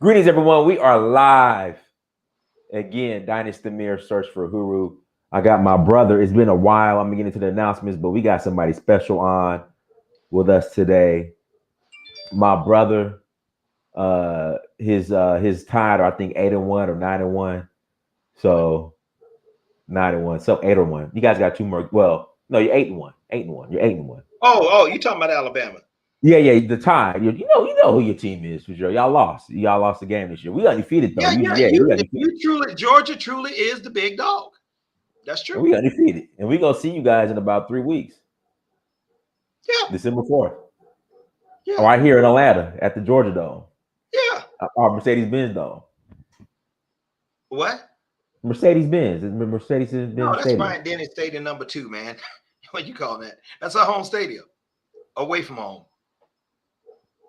Greetings, everyone. We are live again. Dynasty Mirror search for Huru. I got my brother. It's been a while. I'm gonna get into the announcements, but we got somebody special on with us today. My brother, his tied are I think 8-1 or 9-1. So 9-1. So 8-1. You guys got two more. Well, no, you're 8-1. 8-1. You're 8-1. Oh, you talking about Alabama? Yeah. The tie. You know who your team is for sure. Y'all lost. Y'all lost the game this year. We undefeated though. Yeah. We undefeated. Georgia truly is the big dog. That's true. And we undefeated. And we're gonna see you guys in about 3 weeks. Yeah. December 4th. Yeah. Right here in Atlanta at the Georgia Dome. Yeah. Our Mercedes-Benz Dome. What? Mercedes-Benz. It's Mercedes-Benz No, that's Stadium. Bryant-Denny Stadium number 2, man. What you call that? That's our home stadium. Away from home.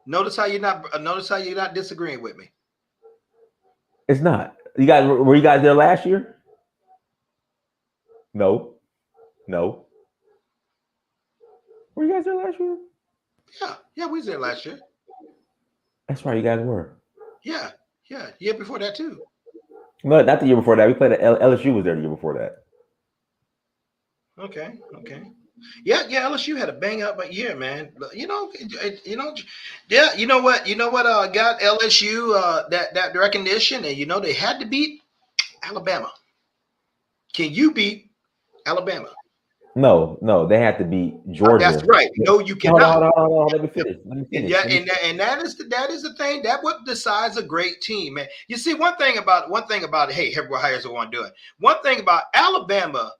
Notice how you're not disagreeing with me. It's not. You guys were you guys there last year? No. Were you guys there last year? Yeah, we was there last year. That's right, you guys were. Yeah. Year before that too. No, not the year before that. We played at LSU was there the year before that. Okay. Yeah. LSU had a bang up year, man. You know what? Got LSU that recognition, and they had to beat Alabama. Can you beat Alabama? No, they had to beat Georgia. That's right. No, you cannot. Hold on. Let me finish. Yeah, and that is the thing. That what decides a great team, man. You see, one thing about it. Hey, everyone hires what one doing. One thing about Alabama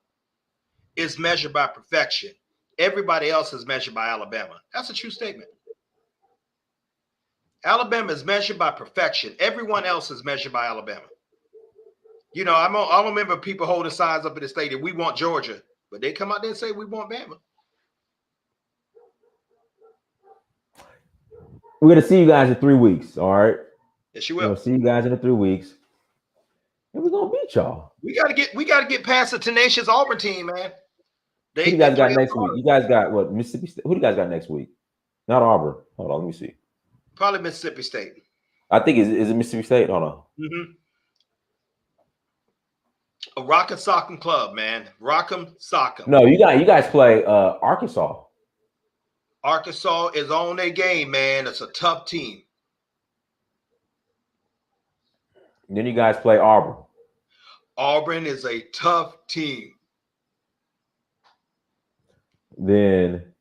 is measured by perfection. Everybody else is measured by Alabama. That's a true statement. Alabama is measured by perfection. Everyone else is measured by Alabama. I remember people holding signs up in the stadium. We want Georgia, but they come out there and say we want Bama. We're gonna see you guys in 3 weeks. All right. Yes, you will. We're gonna see you guys in the 3 weeks, and we're gonna beat y'all. We gotta get past the tenacious Auburn team, man. Who you guys got next week? You guys got what? Mississippi State. Who do you guys got next week? Not Auburn. Hold on, let me see. Probably Mississippi State. I think is it Mississippi State? Hold on. Mm-hmm. A Rock'em Sock'em Club, man. Rock'em Sock'em. No, you guys play Arkansas. Arkansas is on their game, man. It's a tough team. And then you guys play Auburn. Auburn is a tough team. Then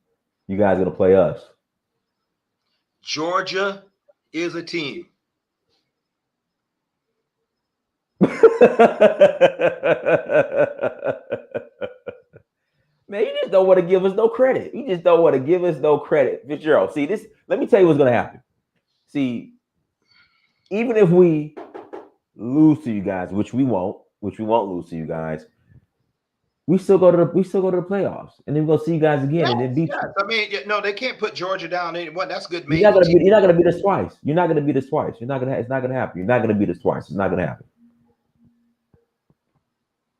you guys are gonna play us. Georgia is a team. Man, you just don't want to give us no credit. Fitzgerald, see this. Let me tell you what's gonna happen. See, even if we lose to you guys, which we won't lose to you guys, we still go to the playoffs, and then we're gonna see you guys again, and then beat you. I mean, no, they can't put Georgia down. That's good. You're not gonna beat us twice. It's not gonna happen. You're not gonna beat us twice. It's not gonna happen.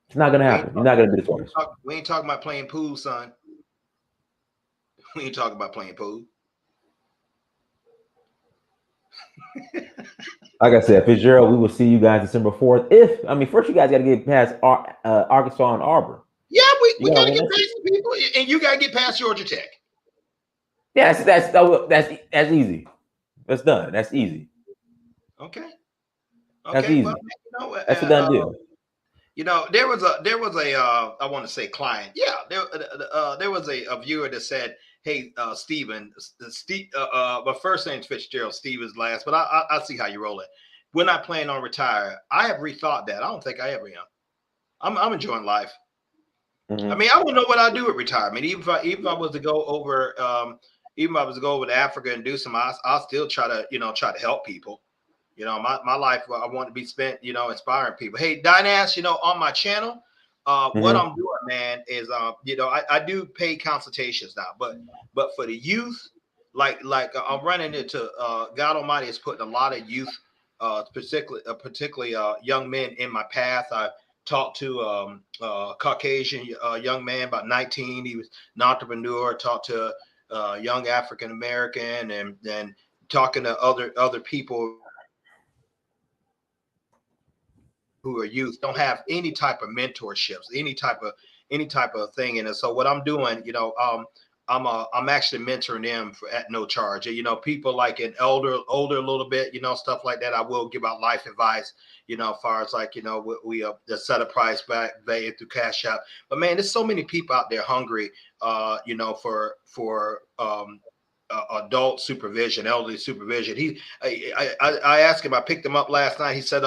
It's not gonna happen. You're not gonna beat us twice. We ain't talking about playing pool, son. We ain't talking about playing pool. Like I said, Fitzgerald, we will see you guys December 4th. First you guys got to get past Arkansas and Auburn. Yeah, we got to get past the people, and you got to get past Georgia Tech. Yeah, that's easy. That's done. That's easy. Okay. That's easy. Well, that's a done deal. There was a I want to say client. Yeah, there was a viewer that said, "Hey, Steven, my first name's Fitzgerald, Steven's last, but I see how you roll it. We're not planning on retire. I have rethought that. I don't think I ever am. I'm enjoying life. Mm-hmm. I mean, I don't know what I do at retirement. Even if I was to go over, to Africa and do some, I'll still try to help people. My life, I want to be spent, inspiring people. Hey, Dynast, on my channel, what I'm doing, man, is, I do paid consultations now, but for the youth, like I'm running into, God Almighty is putting a lot of youth, particularly young men in my path. I talked to a Caucasian young man, about 19. He was an entrepreneur. Talked to a young African American, and then talking to other people who are youth don't have any type of mentorships, any type of thing in it. So what I'm doing, I'm actually mentoring them at no charge. People like an older a little bit, stuff like that. I will give out life advice, as far as like, we set a price back value through Cash App. But man, there's so many people out there hungry, for adult supervision, elderly supervision. I asked him, I picked him up last night. He said,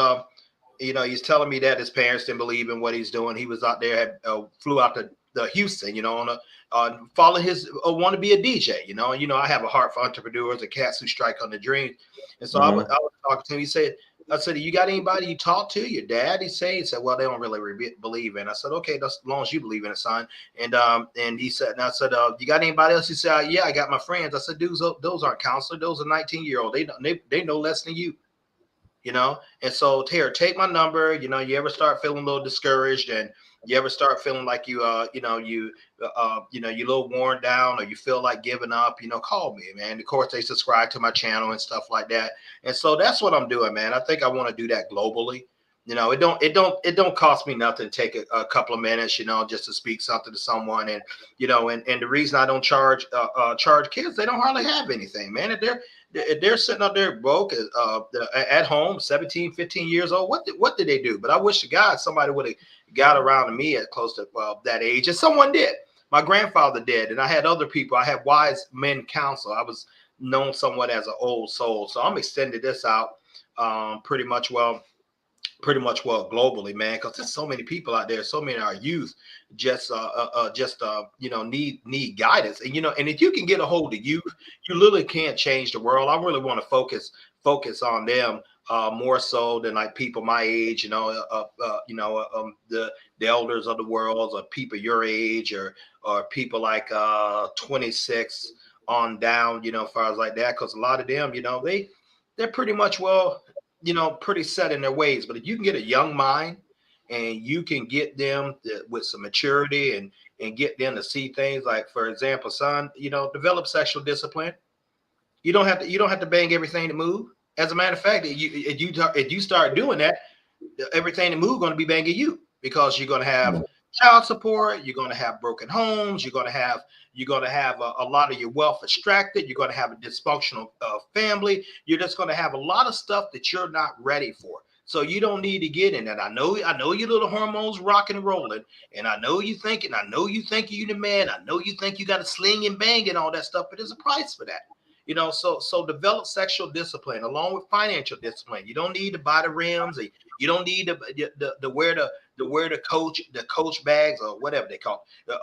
he's telling me that his parents didn't believe in what he's doing. He was out there, flew out to Houston, on following his want to be a DJ, and I have a heart for entrepreneurs and cats who strike on the dream. And so I was talking to him. He said, I said, you got anybody you talk to? Your dad? He said, well, they don't really believe in. I said, okay, that's as long as you believe in it, son. And he said, and I said, you got anybody else? He said, yeah, I got my friends. I said, dudes, those aren't counselors. Those are 19-year-olds. They know less than you. And so here, take my number. You ever start feeling a little discouraged, and you ever start feeling like you you're a little worn down, or you feel like giving up, call me, man. Of course, they subscribe to my channel and stuff like that. And so that's what I'm doing, man. I think I want to do that globally. It don't cost me nothing to take a couple of minutes, just to speak something to someone. And, and the reason I don't charge kids, they don't hardly have anything, man. If they're sitting up there broke at home, 17, 15 years old, what did they do? But I wish to God somebody would have got around to me at close to that age. And someone did. My grandfather did. And I had other people. I had wise men counsel. I was known somewhat as an old soul. So I'm extending this out pretty much globally, man, because there's so many people out there, so many of our youth just need guidance. And and if you can get a hold of youth, you literally can't change the world. I really want to focus on them more so than like people my age, the elders of the world, or people your age, or people like 26 on down, as far as like that, because a lot of them, they're pretty much pretty set in their ways. But if you can get a young mind and you can get them with some maturity and get them to see things like, for example, son, develop sexual discipline. You don't have to bang everything to move. As a matter of fact, if you start doing that, everything to move going to be banging you, because you're going to have child support, you're going to have broken homes, you're going to have a lot of your wealth extracted, you're going to have a dysfunctional family, you're just going to have a lot of stuff that you're not ready for. So you don't need to get in that. I know your little hormones rocking and rolling, and I know you think you're the man. I know you think you got to sling and bang and all that stuff, but there's a price for that. So develop sexual discipline along with financial discipline. You don't need to buy the rims. You don't need to wear the coach bags, or whatever they call it.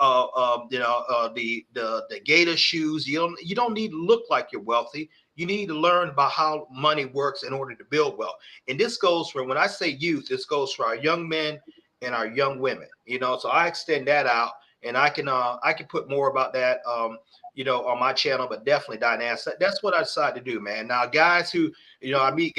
The gator shoes. You don't need to look like you're wealthy. You need to learn about how money works in order to build wealth. And this goes for, when I say youth, this goes for our young men and our young women. So I extend that out, and I can put more about that on my channel, but definitely Dynast. That's what I decided to do, man. Now, guys who, I meet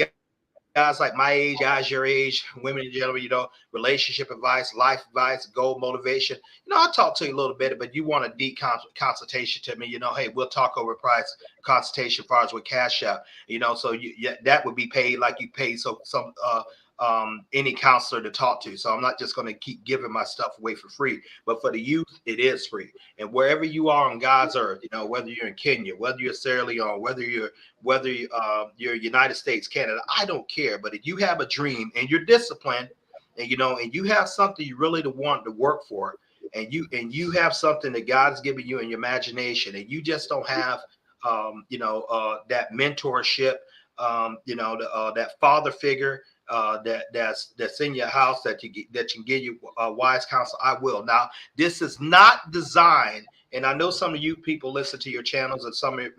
guys like my age, guys your age, women in general, relationship advice, life advice, goal motivation. I'll talk to you a little bit, but you want a deep consultation to me, hey, we'll talk over price consultation as far as with Cash App, so that would be paid like you pay any counselor to talk to. So I'm not just going to keep giving my stuff away for free, but for the youth, it is free. And wherever you are on God's earth, whether you're in Kenya, whether you're Sierra Leone, whether you're United States, Canada, I don't care. But if you have a dream and you're disciplined, and and you have something you really want to work for, and you have something that God's given you in your imagination, and you just don't have that mentorship, that father figure that's in your house that can give you wise counsel, I will. Now, this is not designed, and I know some of you people listen to your channels, and some of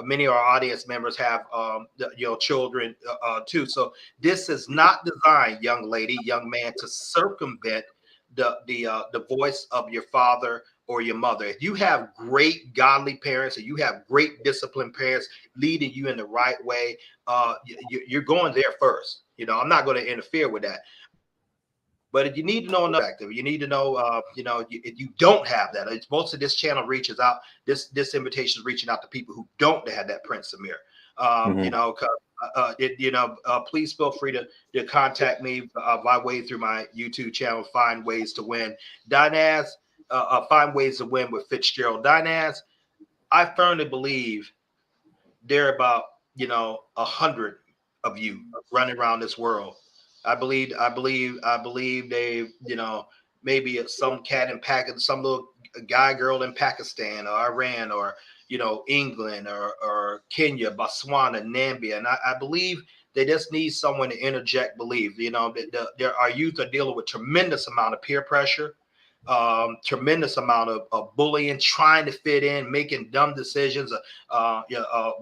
many of our audience members have children too. So this is not designed, young lady, young man, to circumvent the voice of your father or your mother. If you have great godly parents, and you have great disciplined parents leading you in the right way, you're going there first. I'm not going to interfere with that. But if you need to know enough, you need to know, if you don't have that, most of this channel reaches out. This invitation is reaching out to people who don't have that Prince Amir. please feel free to contact me by way through my YouTube channel. Find ways to win, Dynast. Find ways to win with Fitzgerald. Dynast. I firmly believe there are about 100 of you running around this world. I believe they, maybe some cat in Pakistan, some little guy, girl in Pakistan or Iran or, England or Kenya, Botswana, Namibia. And I believe they just need someone to interject belief. Our youth are dealing with tremendous amount of peer pressure, tremendous amount of bullying, trying to fit in, making dumb decisions.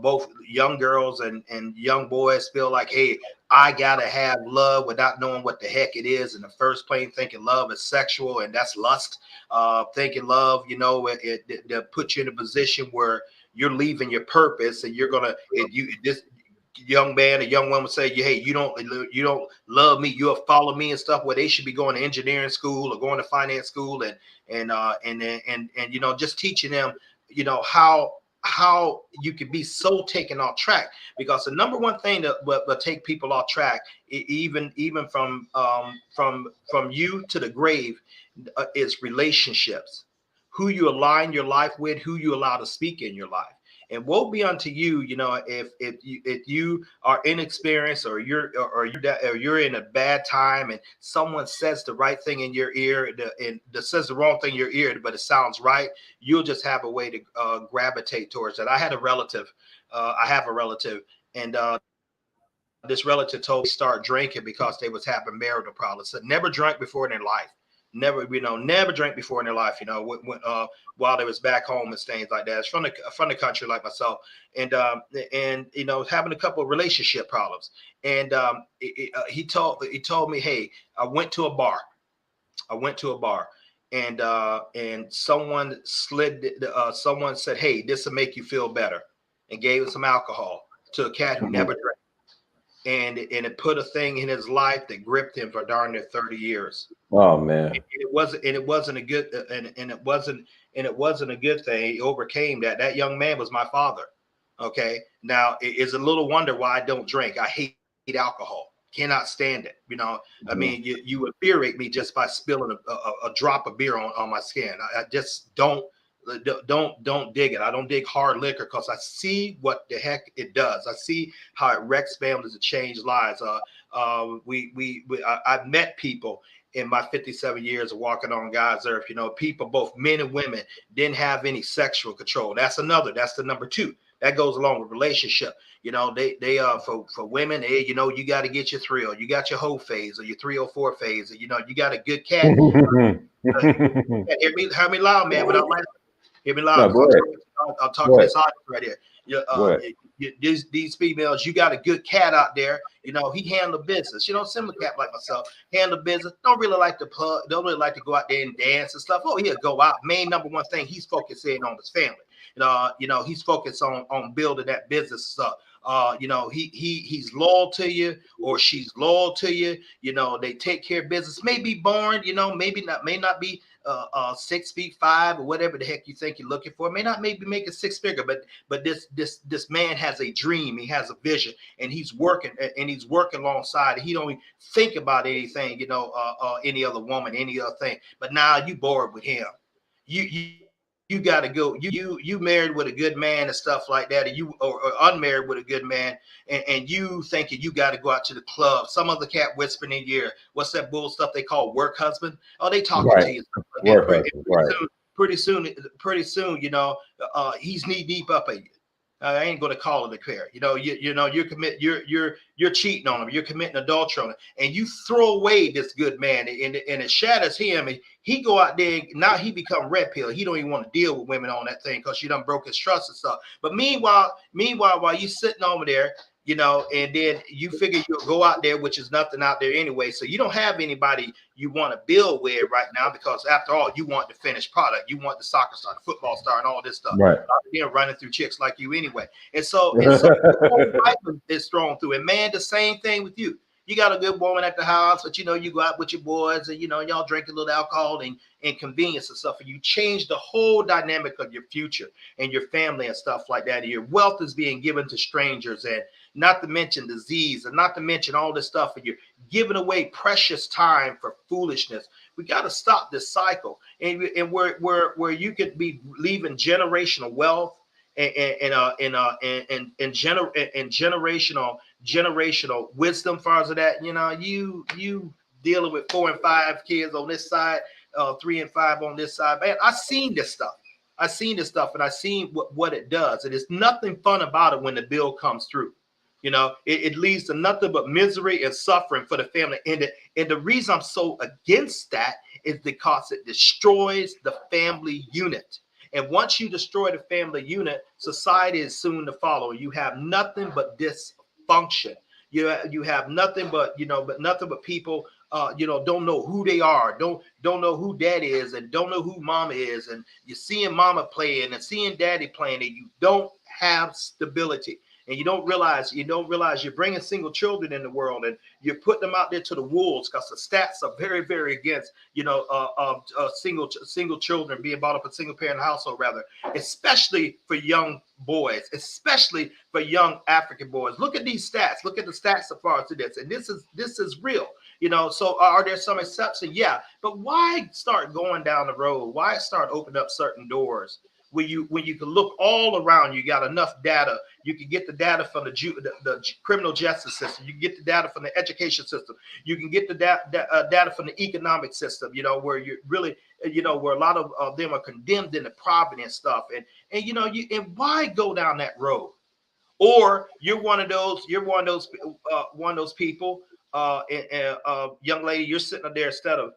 Both young girls and young boys feel like, hey, I gotta have love without knowing what the heck it is in the first place, thinking love is sexual and that's lust. Thinking love, it puts you in a position where you're leaving your purpose and you're gonna this young man or young woman say, hey, you don't love me, you'll follow me and stuff, where they should be going to engineering school or going to finance school and just teaching them how you can be so taken off track. Because the number one thing that will take people off track, even from you to the grave, is relationships. Who you align your life with, who you allow to speak in your life. And woe be unto you, if you are inexperienced or you're in a bad time and someone says the right thing in your ear and says the wrong thing in your ear, but it sounds right. You'll just have a way to gravitate towards that. I have a relative, and this relative told me to start drinking because they was having marital problems. So never drank before in their life. Never drank before in their life, while they was back home and things like that. It's from the country like myself, and having a couple of relationship problems. And he told me, hey, I went to a bar, and someone someone said, hey, this will make you feel better, and gave him some alcohol to a cat who never drank. And it put a thing in his life that gripped him for darn near 30 years. Oh man! It wasn't a good thing. He overcame that. That young man was my father. Okay, now it's a little wonder why I don't drink. I hate alcohol. Cannot stand it. I mean, you infuriate me just by spilling a drop of beer on my skin. I just don't dig it. I don't dig hard liquor because I see what the heck it does. I see how it wrecks families and changes lives. I've met people in my 57 years of walking on God's earth. People, both men and women, didn't have any sexual control. That's the number two. That goes along with relationship. For women, hey, you got to get your thrill. You got your hoe phase or your 304 phase. You got a good cat. Hear me loud, man, without my. Hear me loud. No, I'll talk to this audience right here. These females, you got a good cat out there. He handle business. Similar cat like myself, handle business. Don't really like to go out there and dance and stuff. Oh, he'll go out. Main number one thing, he's focusing on his family. He's focused on building that business stuff. He's loyal to you, or she's loyal to you. They take care of business. May be born, may not be 6'5" or whatever the heck you think you're looking for. May not maybe make a six figure, but this man has a dream. He has a vision, and he's working alongside. He don't even think about anything, any other woman, any other thing. But now you bored with him. You got to go. You married with a good man and stuff like that, or unmarried with a good man, and you thinking you got to go out to the club. Some other cat whispering in your ear, what's that bull stuff they call work husband? Oh, they talking to you. Pretty soon, he's knee deep up at you. I ain't going to call it a pair. You're cheating on him. You're committing adultery on him, and you throw away this good man, and it shatters him. And he go out there now. He become red pill. He don't even want to deal with women on that thing because you done broke his trust and stuff. But meanwhile, while you sitting over there, and then you figure you'll go out there, which is nothing out there anyway. So you don't have anybody you want to build with right now, because after all, you want the finished product. You want the soccer star, the football star, and all this stuff. Right. They're running through chicks like you anyway. And so the whole life is thrown through. And man, the same thing with you. You got a good woman at the house, but you go out with your boys and y'all drink a little alcohol and convenience and stuff, and you change the whole dynamic of your future and your family and stuff like that. And your wealth is being given to strangers, not to mention disease, and not to mention all this stuff, and you're giving away precious time for foolishness. We got to stop this cycle, and where you could be leaving generational wealth and generational wisdom. As far as that, you dealing with 4 and 5 kids on this side, 3 and 5 on this side. Man, I seen this stuff. And I seen what it does. And it's nothing fun about it when the bill comes through. It leads to nothing but misery and suffering for the family. And the reason I'm so against that is because it destroys the family unit. And once you destroy the family unit, society is soon to follow. You have nothing but dysfunction. You have nothing but people don't know who they are, don't know who dad is, and don't know who mama is, and you're seeing mama playing and seeing daddy playing, and you don't have stability. And you don't realize you're bringing single children in the world, and you're putting them out there to the wolves, because the stats are very, very against single children being brought up in single parent household, rather, especially for young boys, especially for young African boys. Look at these stats. Look at the stats so far to this, and this is real. So are there some exceptions? Yeah, but why start going down the road? Why start opening up certain doors when you can look all around? You got enough data. You can get the data from the criminal justice system. You can get the data from the education system. You can get the data from the economic system. Where you really, where a lot of them are condemned into poverty and stuff. And why go down that road? Or you're one of those people, young lady, you're sitting up there, instead of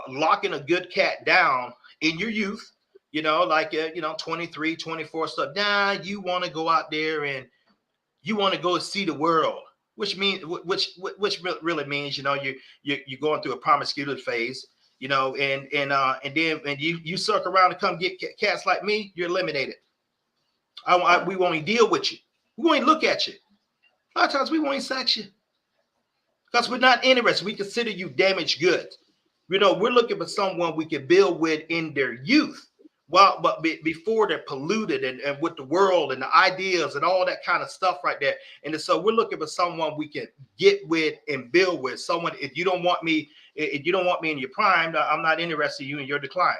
locking a good cat down in your youth, 23, 24 stuff. Nah, you want to go out there and you want to go see the world, which really means, you're going through a promiscuity phase, and then you circle around and come get cats like me, you're eliminated. We won't even deal with you. We won't even look at you. A lot of times we won't even sex you, because we're not interested. We consider you damaged goods. We're looking for someone we can build with in their youth. But before they're polluted and with the world and the ideas and all that kind of stuff right there. And so we're looking for someone we can get with and build with. Someone, if you don't want me in your prime, I'm not interested in you in your decline.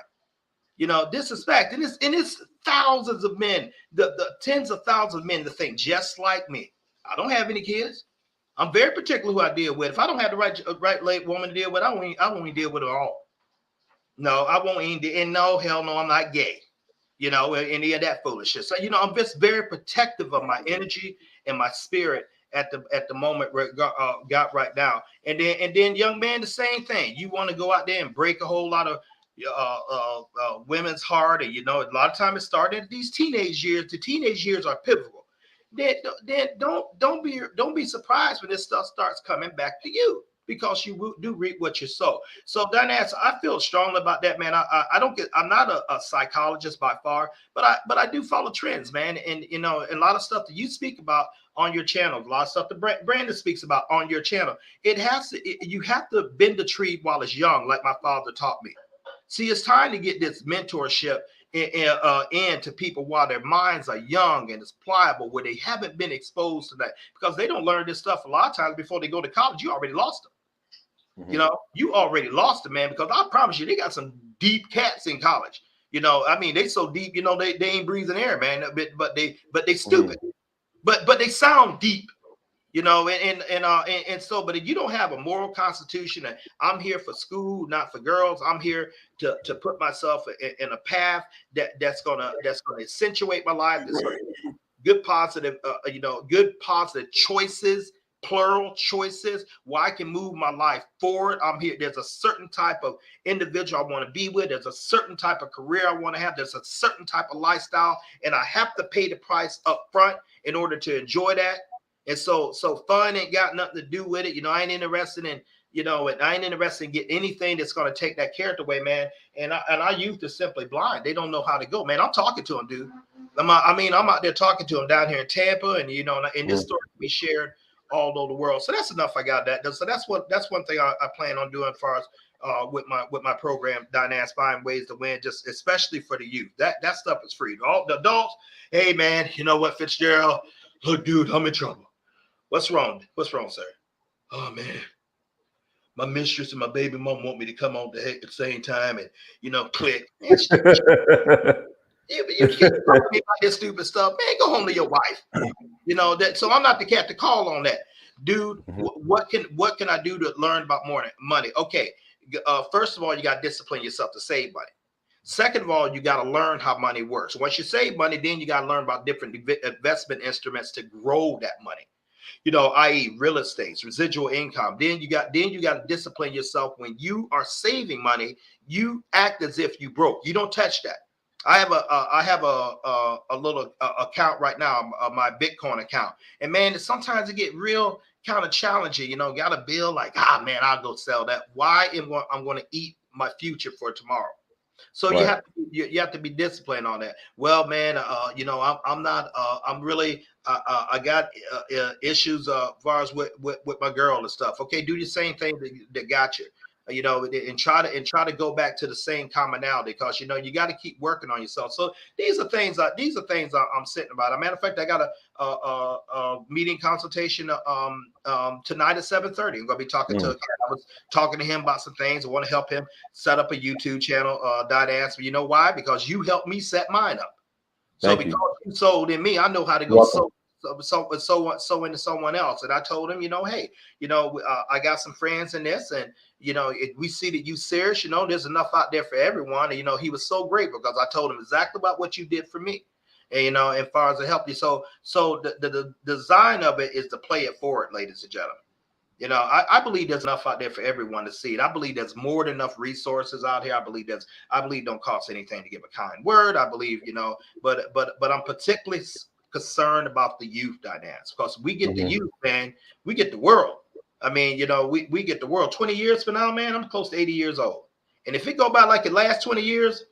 Disrespect. And it's thousands of men, the tens of thousands of men that think just like me. I don't have any kids. I'm very particular who I deal with. If I don't have the right late woman to deal with, I won't even deal with her at all. No, I won't even. And no, hell no, I'm not gay. Any of that foolishness. So, I'm just very protective of my energy and my spirit at the moment where it got right now. And then young man, the same thing. You want to go out there and break a whole lot of women's heart, and a lot of time it started in these teenage years. The teenage years are pivotal. Then don't be surprised when this stuff starts coming back to you, because you do reap what you sow. So Dynast, I feel strongly about that, man. I'm not a psychologist by far, but I do follow trends, man. And and a lot of stuff that you speak about on your channel, a lot of stuff that Brandon speaks about on your channel. You have to bend the tree while it's young, like my father taught me. See, it's time to get this mentorship into people while their minds are young and it's pliable, where they haven't been exposed to that, because they don't learn this stuff a lot of times before they go to college. You already lost them. Mm-hmm. You already lost them, man, because I promise you, they got some deep cats in college. They so deep, they ain't breathing air, man. But they stupid, mm-hmm. but they sound deep. And so, but if you don't have a moral constitution, and I'm here for school, not for girls. I'm here to put myself in a path that's gonna accentuate my life. That's good positive choices, plural choices, where I can move my life forward. I'm here. There's a certain type of individual I want to be with. There's a certain type of career I want to have. There's a certain type of lifestyle, and I have to pay the price up front in order to enjoy that. And so fun ain't got nothing to do with it. I ain't interested in, and I ain't interested in getting anything that's going to take that character away, man. And our youth is simply blind. They don't know how to go, man. I'm talking to them, dude. I'm out there talking to them down here in Tampa, and and this story we shared all over the world. So that's enough. I got that. So that's one thing I plan on doing as far as with my program, Dynast, Find Ways to Win, just especially for the youth. That stuff is free. All the adults, hey man, you know what, Fitzgerald? Look, dude, I'm in trouble. What's wrong? What's wrong, sir? Oh man, my mistress and my baby mom want me to come on at the same time, and click. Man, you can't talk to me about this stupid stuff, man. Go home to your wife. That. So I'm not the cat to call on that, dude. What can I do to learn about more money? Okay, first of all, you got to discipline yourself to save money. Second of all, you got to learn how money works. Once you save money, then you got to learn about different investment instruments to grow that money. I.e. real estate, residual income. Then you got to discipline yourself. When you are saving money, you act as if you broke. You don't touch that. I have a little account right now, my Bitcoin account, and man, sometimes it get real kind of challenging. Got a bill like, man, I'll go sell that. Why am I'm going to eat my future for tomorrow? So Right. you have to be disciplined on that. Well, man, I'm not. I'm really. I got issues as far as with my girl and stuff. Okay, do the same thing that got you. And try to go back to the same commonality, because you got to keep working on yourself. So these are things I'm sitting about. As a matter of fact, I got a meeting consultation tonight at 7:30. I'm going to be talking to. I was talking to him about some things. I want to help him set up a YouTube channel. Dynast. You know why? Because you helped me set mine up. So because you sold in me, I know how to go so into someone else. And I told him, hey, I got some friends in this, and we see that you serious. There's enough out there for everyone. And he was so grateful because I told him exactly about what you did for me. And as far as to help you, so the design of it is to play it forward, ladies and gentlemen. I believe there's enough out there for everyone to see it. I believe there's more than enough resources out here. I believe don't cost anything to give a kind word. I believe, but I'm particularly concerned about the youth dynamics, because we get the youth, man, we get the world. I mean, we get the world. 20 years from now, man, I'm close to 80 years old. And if it go by like it last 20 years,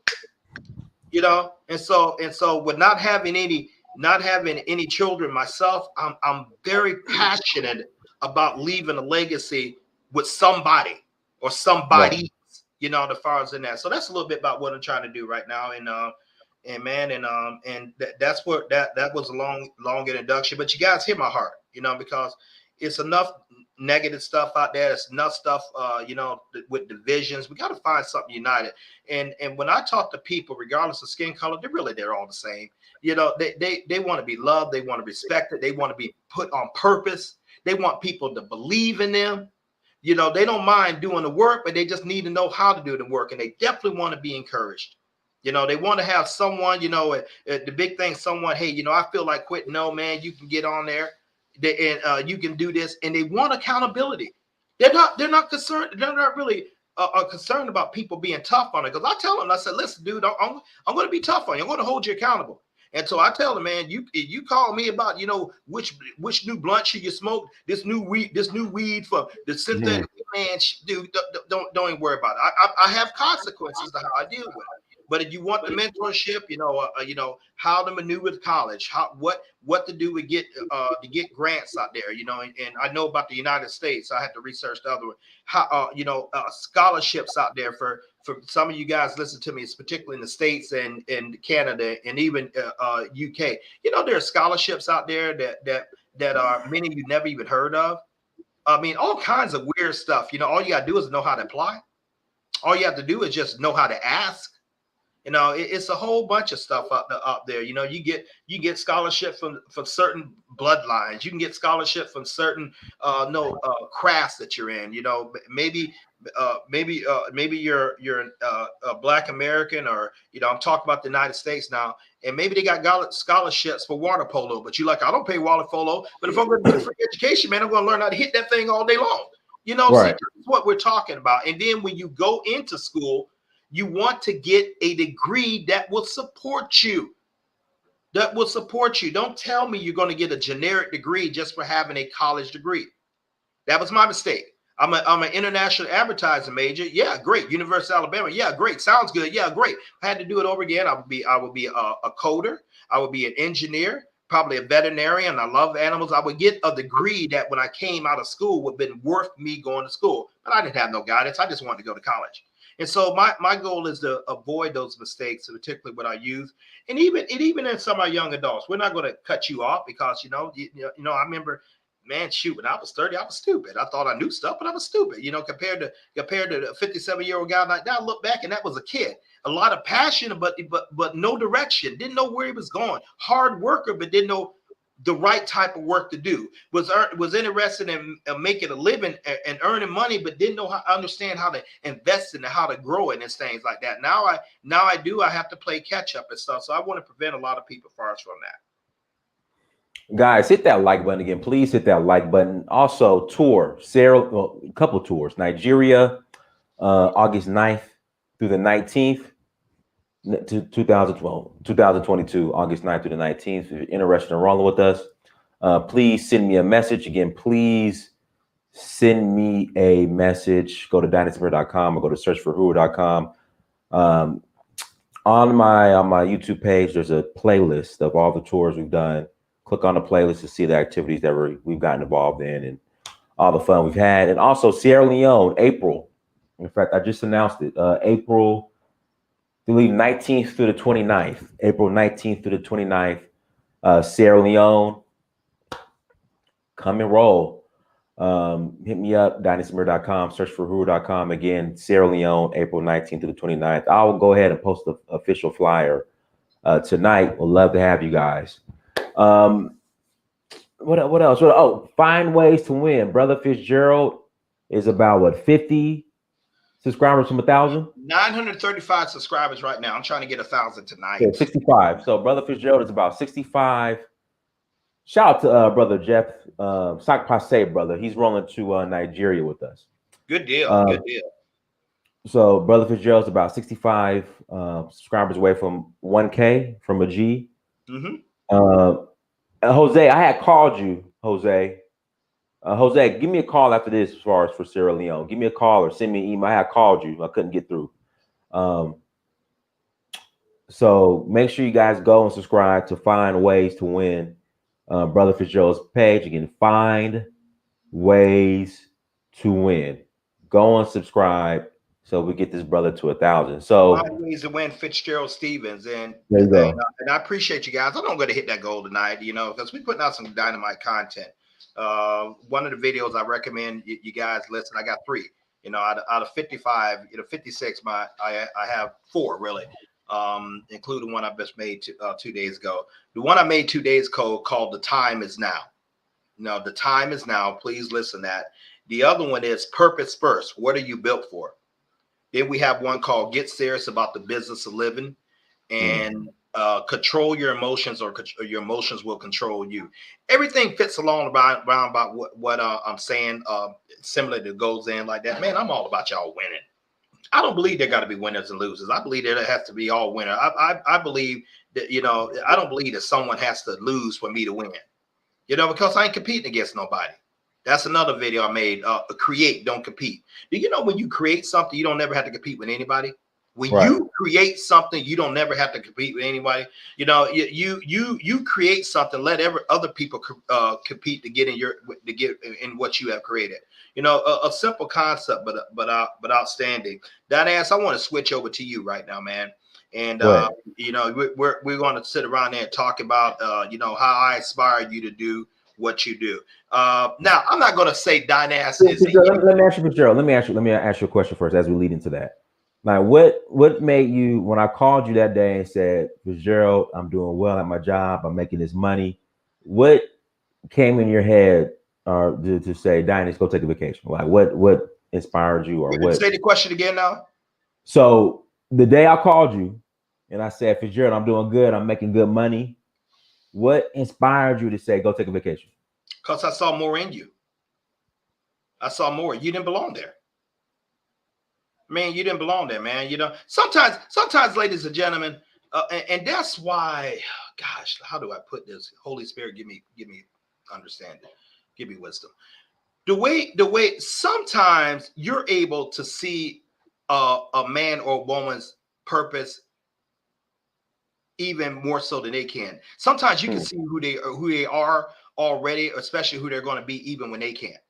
and so with not having any children myself, I'm very passionate about leaving a legacy with somebody or somebody's, as far as in that. So that's a little bit about what I'm trying to do right now. And that's what that was a long introduction. But you guys hear my heart, because it's enough negative stuff out there. It's enough stuff, with divisions. We got to find something united. And when I talk to people, regardless of skin color, they're all the same. They want to be loved. They want to be respected. They want to be put on purpose. They want people to believe in them. They don't mind doing the work, but they just need to know how to do the work. And they definitely want to be encouraged. They want to have someone, the big thing, someone, hey, I feel like quitting. No, man, you can get on there and you can do this. And they want accountability. They're not concerned. They're not really concerned about people being tough on it. Because I tell them, I said, listen, dude, I'm going to be tough on you. I'm going to hold you accountable. And so I tell them, man, you call me about, which new blunt should you smoke, this new weed for the synthetic, man, dude, don't even worry about it. I have consequences to how I deal with it. But if you want the mentorship, how to maneuver college, what to do to get grants out there, and I know about the United States. I had to research the other one. How scholarships out there for some of you guys listen to me, it's particularly in the States and Canada and even UK. There are scholarships out there that are many you never even heard of. I mean, all kinds of weird stuff. All you gotta do is know how to apply. All you have to do is just know how to ask. It's a whole bunch of stuff up there. You get scholarship from certain bloodlines. You can get scholarship from certain crafts that you're in. Maybe you're a Black American, or I'm talking about the United States now, and maybe they got scholarships for water polo, but you're like, I don't pay water polo, but if I'm going to get free education, man, I'm going to learn how to hit that thing all day long. Right. See, that's what we're talking about. And then when you go into school, you want to get a degree that will support you. Don't tell me you're going to get a generic degree just for having a college degree. That was my mistake. I'm an international advertising major. Yeah, great. University of Alabama. Yeah, great. Sounds good. Yeah, great. I had to do it over again. I would be a coder. I would be an engineer, probably a veterinarian. I love animals. I would get a degree that when I came out of school would have been worth me going to school. But I didn't have no guidance. I just wanted to go to college. And so my goal is to avoid those mistakes, particularly with our youth, and even in some of our young adults. We're not going to cut you off because I remember, man, shoot, when I was 30, I was stupid. I thought I knew stuff, but I was stupid. Compared to the 57-year-old guy like that, I look back and that was a kid. A lot of passion, but no direction. Didn't know where he was going. Hard worker, but didn't know the right type of work to do. Was interested in making a living and earning money, but didn't know understand how to invest in it, how to grow it, and things like that. Now I do. I have to play catch up and stuff. So I want to prevent a lot of people from that. Guys, hit that like button again. Please hit that like button. Also, tour a couple tours. Nigeria, August 9th through the 19th. 2022, August 9th through the 19th. If you're interested in rolling with us, please send me a message. Again, please send me a message. Go to dynastymir.com or go to searchforwho.com. On my YouTube page, there's a playlist of all the tours we've done. Click on the playlist to see the activities that we've gotten involved in and all the fun we've had. And also Sierra Leone, April. In fact, I just announced it. April 19th through the 29th, April 19th through the 29th, Sierra Leone, come and roll. Hit me up, dynastymir.com, search for who.com. Again, Sierra Leone, April 19th through the 29th. I will go ahead and post the official flyer tonight. We'll love to have you guys. What else? Find ways to win. Brother Fitzgerald is about 50 subscribers from 1,000? 935 subscribers right now. I'm trying to get 1,000 tonight. Yeah, 65. So Brother Fitzgerald is about 65. Shout out to Brother Jeff Sak Passe, brother. He's rolling to Nigeria with us. Good deal. Good deal. So Brother Fitzgerald's about 65 subscribers away from 1K from a G. Mm-hmm. Jose, I had called you, Jose. Jose, give me a call after this as far as for Sierra Leone. Give me a call or send me an email. I had called you. I couldn't get through. So make sure you guys go and subscribe to Find Ways to Win. Brother Fitzgerald's page. Again, Find Ways to Win. Go and subscribe so we get this brother to 1,000. So Find Ways to Win, Fitzgerald Stevens. And there you go. And I appreciate you guys. I know I'm going to hit that goal tonight, because we're putting out some dynamite content. One of the videos I recommend you guys listen. I got 3. Out of 55, 56. I have 4 really, including one I just made 2 days ago. The one I made 2 days ago called "The Time Is Now." The time is now. Please listen to that. The other one is Purpose First. What are you built for? Then we have one called Get Serious About the Business of Living, and Control Your Emotions, or your emotions will control you. Everything fits along around about what I'm saying, similar to goes in like that. Man, I'm all about y'all winning. I don't believe there got to be winners and losers. I believe there has to be all winner. I believe that, I don't believe that someone has to lose for me to win, because I ain't competing against nobody. That's another video I made. Create, don't compete. Do you know when you create something, you don't never have to compete with anybody? When you create something, you don't never have to compete with anybody. You create something. Let other people compete to get in what you have created. A simple concept, but outstanding. Dynast, I want to switch over to you right now, man. And we're going to sit around there and talk about how I inspired you to do what you do. Now, I'm not going to say Dynast is. Let me ask you, Fitzgerald. Let me ask you a question first as we lead into that. Now, what made you, when I called you that day and said, Fitzgerald, I'm doing well at my job, I'm making this money, what came in your head to say, Dynast, go take a vacation? Like what inspired you, or what? Say the question again now. So the day I called you and I said, Fitzgerald, I'm doing good, I'm making good money, what inspired you to say, go take a vacation? Because I saw more in you. I saw more. You didn't belong there. Man, you didn't belong there, man. Sometimes, ladies and gentlemen, and that's why, gosh, how do I put this? Holy Spirit, give me understanding, give me wisdom. The way sometimes you're able to see a man or woman's purpose even more so than they can. Sometimes you can see who they are already, especially who they're going to be, even when they can't.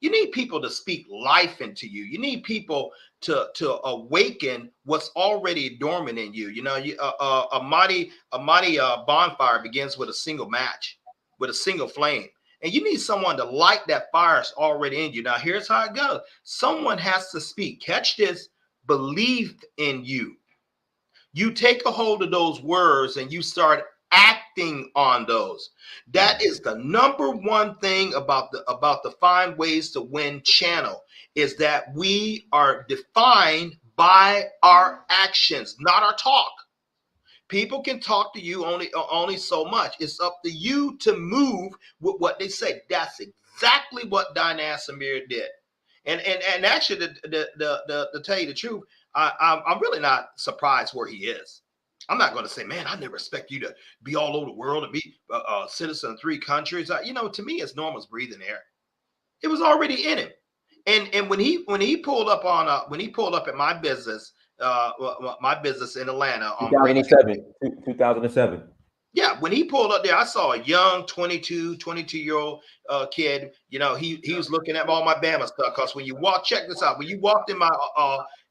You need people to speak life into you. You need people to awaken what's already dormant in you. You know, a mighty bonfire begins with a single match, with a single flame. And you need someone to light that fire that's already in you. Now, here's how it goes. Someone has to speak. Catch this. Believe in you. You take a hold of those words and you start acting on those. That is the number one thing about the Find Ways to Win channel, is that we are defined by our actions, not our talk. People can talk to you only so much. It's up to you to move with what they say. That's exactly what Dynast Amir did. And actually, to tell you the truth, I'm really not surprised where he is. I'm not going to say, man, I never expect you to be all over the world and be a citizen of 3 countries. You know, to me, it's normal as breathing air. It was already in him. And when he pulled up at my business in Atlanta on 2007. Yeah, when he pulled up there, I saw a young 22-year-old kid. You know, he was looking at all my Bama stuff. Because when you check this out. When you walked in my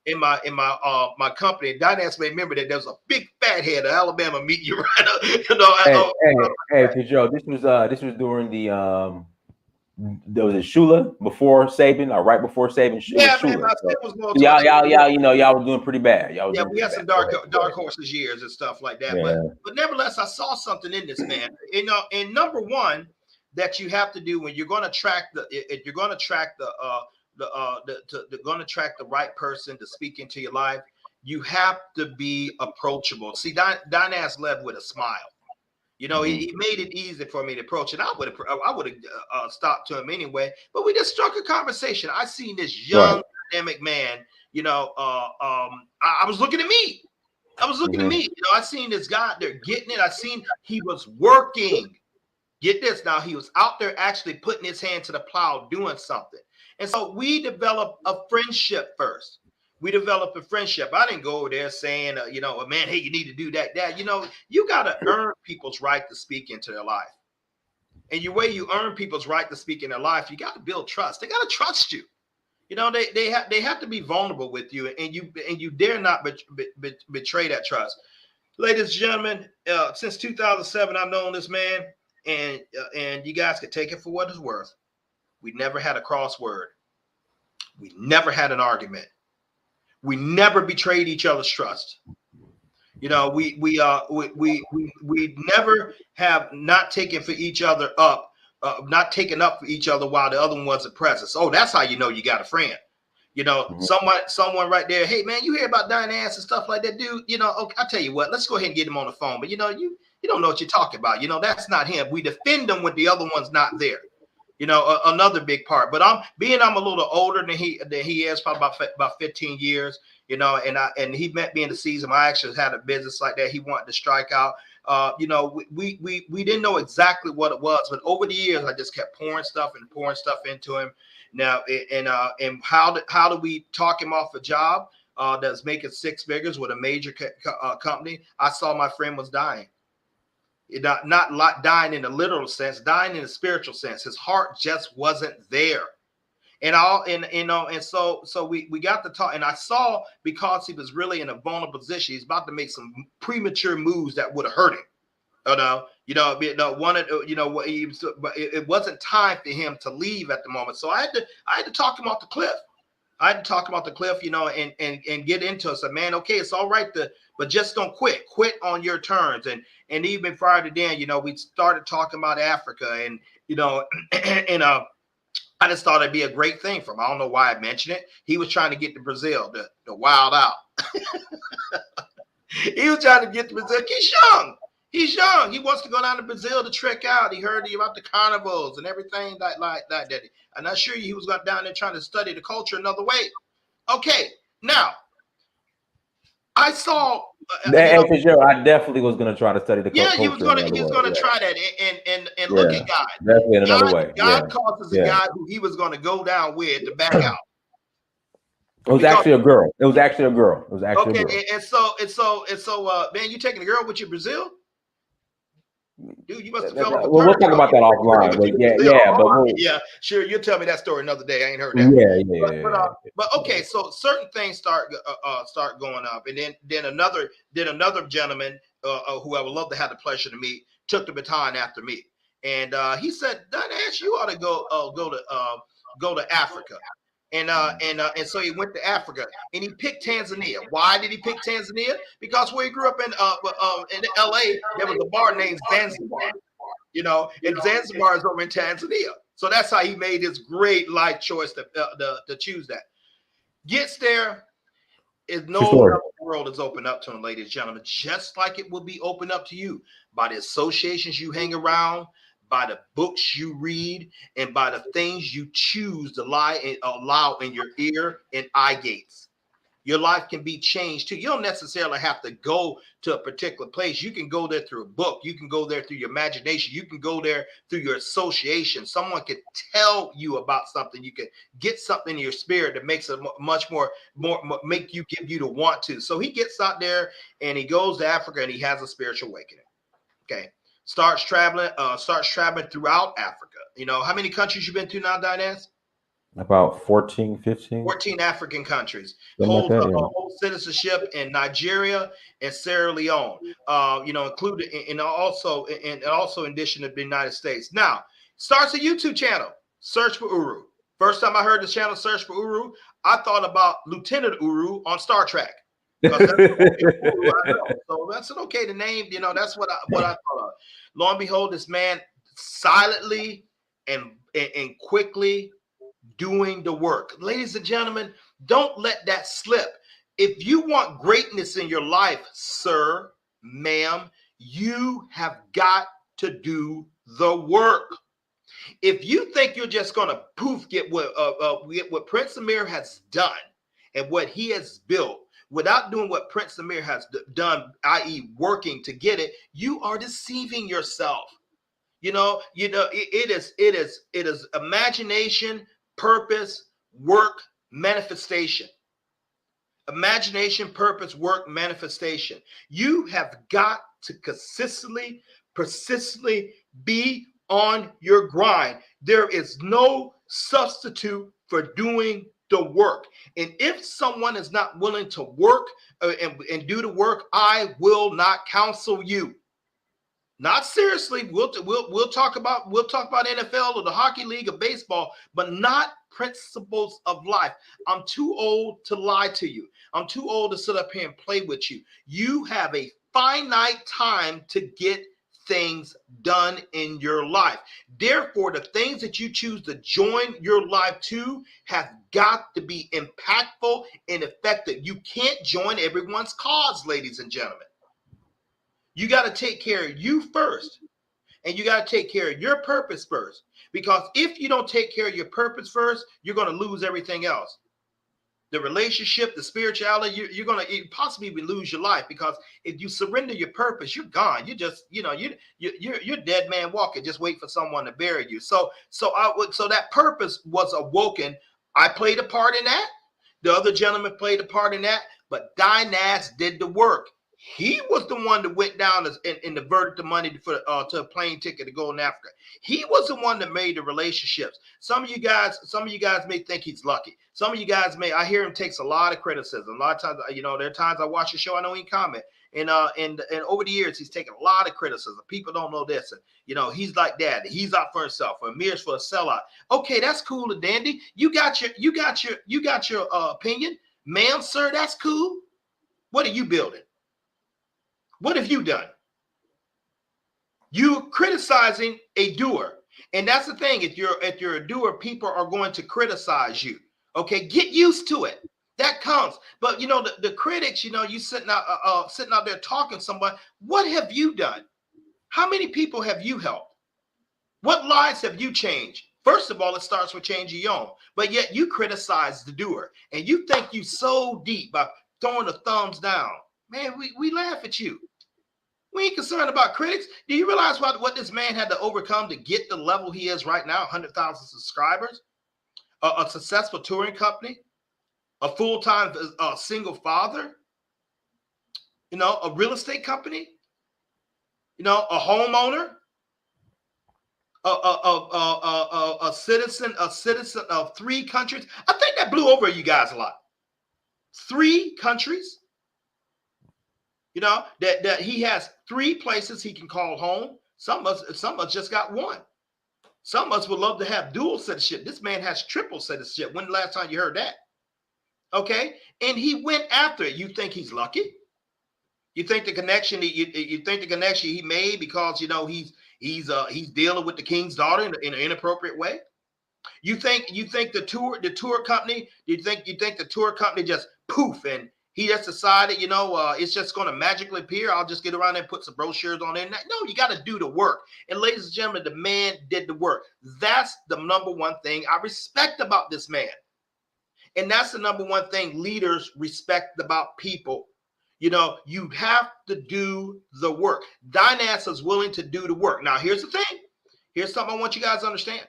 my company, Dynast may remember that there was a big fat head of Alabama meeting you right up. You know, hey, Fitzgerald, this was during the there was a Shula before Saban, or right before Saban. Yeah, man, y'all was doing pretty bad. We had some dark horses years and stuff like that. Yeah. But nevertheless, I saw something in this man. And number one that you have to do when you're going to track the right person to speak into your life, you have to be approachable. See, Dynast led with a smile. You know, he made it easy for me to approach it. I would have stopped to him anyway, but we just struck a conversation. I seen this young, dynamic man. You know, I was looking at me. You know, I seen this guy there getting it. I seen he was working. Get this now, he was out there actually putting his hand to the plow, doing something. And so we developed a friendship first. We developed a friendship. I didn't go over there saying, you know, man, hey, you need to do that. You know, you got to earn people's right to speak into their life. And the way you earn people's right to speak in their life, you got to build trust. They got to trust you. You know, they have to be vulnerable with you, and you dare not betray that trust. Ladies and gentlemen, since 2007, I've known this man, and you guys can take it for what it's worth. We never had a crossword. We never had an argument. We never betrayed each other's trust. You know, we never have not taken for each other up, not taken up for each other while the other one wasn't present. So that's how you know you got a friend. You know, someone right there. Hey man, you hear about Dynast and stuff like that, dude? You know, okay, I'll tell you what. Let's go ahead and get him on the phone. But you know, you don't know what you're talking about. You know, that's not him. We defend him when the other one's not there. You know, another big part. But I'm a little older than he is, probably about 15 years. You know, and he met me in the season. I actually had a business like that. He wanted to strike out. You know, we didn't know exactly what it was, but over the years, I just kept pouring stuff into him. Now, and how do we talk him off a job that's making 6 figures with a major company? I saw my friend was dying. Not dying in the literal sense, dying in the spiritual sense. His heart just wasn't there. And so we got to talk, and I saw, because he was really in a vulnerable position, he's about to make some premature moves that would have hurt him. It wasn't time for him to leave at the moment. So I had to talk him off the cliff. You know, and get into it. So, man, okay, it's all right but just don't quit. Quit on your terms. And even prior to then, you know, we started talking about Africa, and you know, and I just thought it'd be a great thing for him. I don't know why I mentioned it. He was trying to get to Brazil, the wild out. He was trying to get to Brazil. He's young. He wants to go down to Brazil to trek out. He heard about the carnivals and everything like that. I'm not sure he was going down there trying to study the culture another way. Okay, now I saw. I definitely was going to try to study the culture. Yeah, he was going to try that and look at God. Definitely in another way. God causes a guy who he was going to go down with to back out. It was actually a girl. Okay, and so, man, you taking a girl with you to Brazil? Dude, you must have fell off a Well, we'll talk turnstile. about that offline. But Yeah, sure. You'll tell me that story another day. I ain't heard that. Yeah. But okay, so certain things start going up, and then another gentleman who I would love to have the pleasure to meet took the baton after me, and he said, "Dynash, you ought to go to Africa." And so he went to Africa, and he picked Tanzania. Why did he pick Tanzania? Because where he grew up in L.A., there was a bar named Zanzibar, and Zanzibar is over in Tanzania. So that's how he made his great life choice to choose that. Gets there, is no world is opened up to him, ladies and gentlemen, just like it will be opened up to you by the associations you hang around, by the books you read, and by the things you choose to allow in your ear and eye gates. Your life can be changed too. You don't necessarily have to go to a particular place. You can go there through a book. You can go there through your imagination. You can go there through your association. Someone could tell you about something. You can get something in your spirit that makes it much more make you give you to want to. So he gets out there and he goes to Africa and he has a spiritual awakening. Okay. Starts traveling throughout Africa. How many countries you been to now, Dynas? About 14, 15. 14 African countries. Holds citizenship in Nigeria and Sierra Leone. Included and also in addition to the United States. Now, starts a YouTube channel. Search for Uru. First time I heard this channel, Search for Uru, I thought about Lieutenant Uru on Star Trek. That's so that's okay. The name, that's what I thought of. Lo and behold, this man silently and quickly doing the work. Ladies and gentlemen, don't let that slip. If you want greatness in your life, sir, ma'am, you have got to do the work. If you think you're just going to get what Prince Amir has done and what he has built without doing what Prince Amir has done, i.e. working to get it, you are deceiving yourself. It is imagination, purpose, work, manifestation. Imagination, purpose, work, manifestation. You have got to persistently be on your grind. There is no substitute for doing the work. And if someone is not willing to work and do the work, I will not counsel you. Not seriously. We'll talk about NFL or the hockey league or baseball, but not principles of life. I'm too old to lie to you. I'm too old to sit up here and play with you. You have a finite time to get things done in your life. Therefore, the things that you choose to join your life to have got to be impactful and effective. You can't join everyone's cause, ladies and gentlemen. You got to take care of you first, and you got to take care of your purpose first. Because if you don't take care of your purpose first, you're going to lose everything else. The relationship, the spirituality, you're going to possibly even lose your life. Because if you surrender your purpose, you're gone. You just, you're dead man walking. Just wait for someone to bury you. So that purpose was awoken. I played a part in that. The other gentleman played a part in that. But Dynas did the work. He was the one that went down and diverted the money to a plane ticket to go in Africa. He was the one that made the relationships. Some of you guys may think he's lucky. Some of you guys I hear him takes a lot of criticism. A lot of times, there are times I watch the show, I know he comment. And over the years, he's taken a lot of criticism. People don't know this. And, he's like that. He's out for himself. Or Amir's for a sellout. Okay, that's cool and dandy. You got your opinion. Ma'am, sir, that's cool. What are you building? What have you done? You're criticizing a doer. And that's the thing. If you're a doer, people are going to criticize you. Okay, get used to it. That comes. But the critics, you sitting out there talking to somebody. What have you done? How many people have you helped? What lives have you changed? First of all, it starts with changing your own. But yet you criticize the doer. And you think you so deep by throwing the thumbs down. Man, we laugh at you. We ain't concerned about critics. Do you realize what this man had to overcome to get the level he is right now? 100,000 subscribers, a successful touring company, a full-time single father, a real estate company. a homeowner, a citizen of 3 countries. I think that blew over you guys a lot. 3 countries. That he has 3 places he can call home. Some of us just got 1. Some of us would love to have dual citizenship. This man has triple citizenship. When the last time you heard that? Okay, and he went after it. You think he's lucky? You think the connection he made because he's dealing with the king's daughter in an inappropriate way? You think the tour company? You think the tour company just poof and he just decided, it's just going to magically appear. I'll just get around and put some brochures on it. No, you got to do the work. And ladies and gentlemen, the man did the work. That's the number one thing I respect about this man. And that's the number one thing leaders respect about people. You have to do the work. Dynast is willing to do the work. Now, here's the thing. Here's something I want you guys to understand.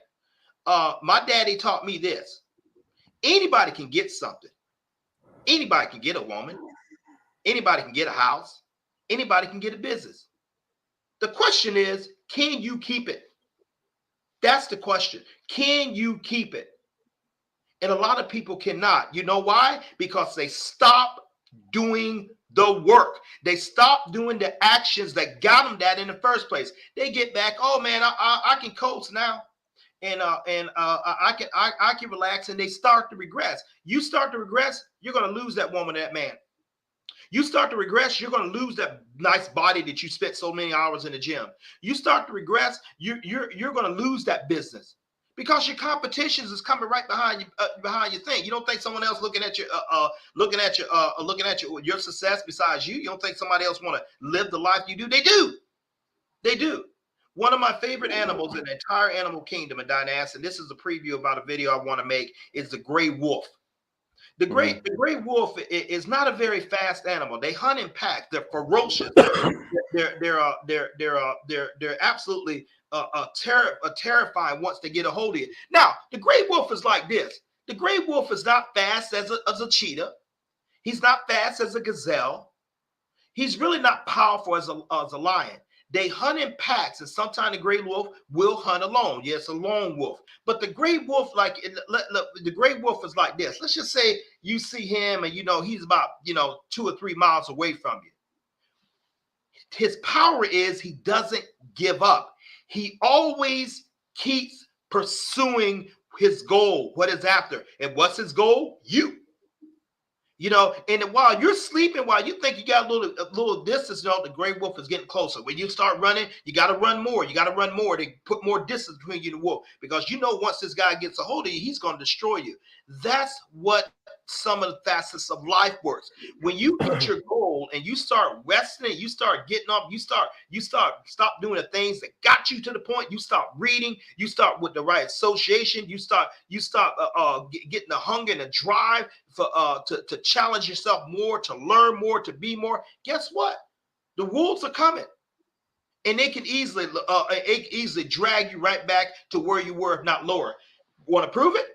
My daddy taught me this. Anybody can get something. Anybody can get a woman. Anybody can get a house. Anybody can get a business. The question is, can you keep it? That's the question. Can you keep it? And a lot of people cannot. You know why? Because they stop doing the work. They stop doing the actions that got them that in the first place. They get back, oh man, I can coast now. And I can relax, and they start to regress. You start to regress, you're going to lose that woman, that man. You start to regress, you're going to lose that nice body that you spent so many hours in the gym. You start to regress, you're going to lose that business because your competition is coming right behind your thing. You don't think someone else looking at your success besides you? You don't think somebody else want to live the life you do? They do. They do. One of my favorite animals in the entire animal kingdom in Dynast, and this is a preview about a video I want to make, is the gray wolf. The gray wolf is not a very fast animal. They hunt in packs. They're ferocious. They're absolutely terrifying once they get a hold of you. Now, the gray wolf is like this. The gray wolf is not fast as a cheetah. He's not fast as a gazelle. He's really not powerful as a lion. They hunt in packs, and sometimes the gray wolf will hunt alone. Yes, a lone wolf. But the gray wolf, the gray wolf is like this. Let's just say you see him, and he's about 2 or 3 miles away from you. His power is he doesn't give up. He always keeps pursuing his goal. What is after? And what's his goal? You. And while you're sleeping, while you think you got a little distance, the gray wolf is getting closer. When you start running, you got to run more. You got to run more to put more distance between you and the wolf. Because once this guy gets a hold of you, he's going to destroy you. That's what some of the facets of life works. When you hit your goal and you start resting, you start getting up, you stop doing the things that got you to the point. You start reading, you start with the right association, you start getting the hunger and the drive for to challenge yourself more, to learn more, to be more. Guess what? The wolves are coming, and they can easily drag you right back to where you were, if not lower. Want to prove it?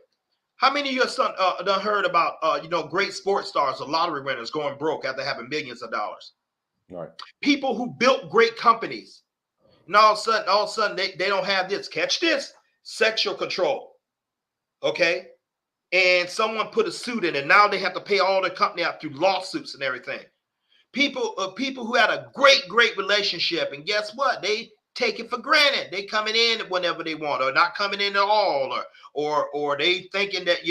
How many of your son done heard about great sports stars or lottery winners going broke after having millions of dollars? All right. People who built great companies, and all of a sudden they don't have this. Catch this: sexual control. Okay, and someone put a suit in, and now they have to pay all their company out through lawsuits and everything. People who had a great relationship, and guess what? They take it for granted. They coming in whenever they want, or not coming in at all, or they thinking that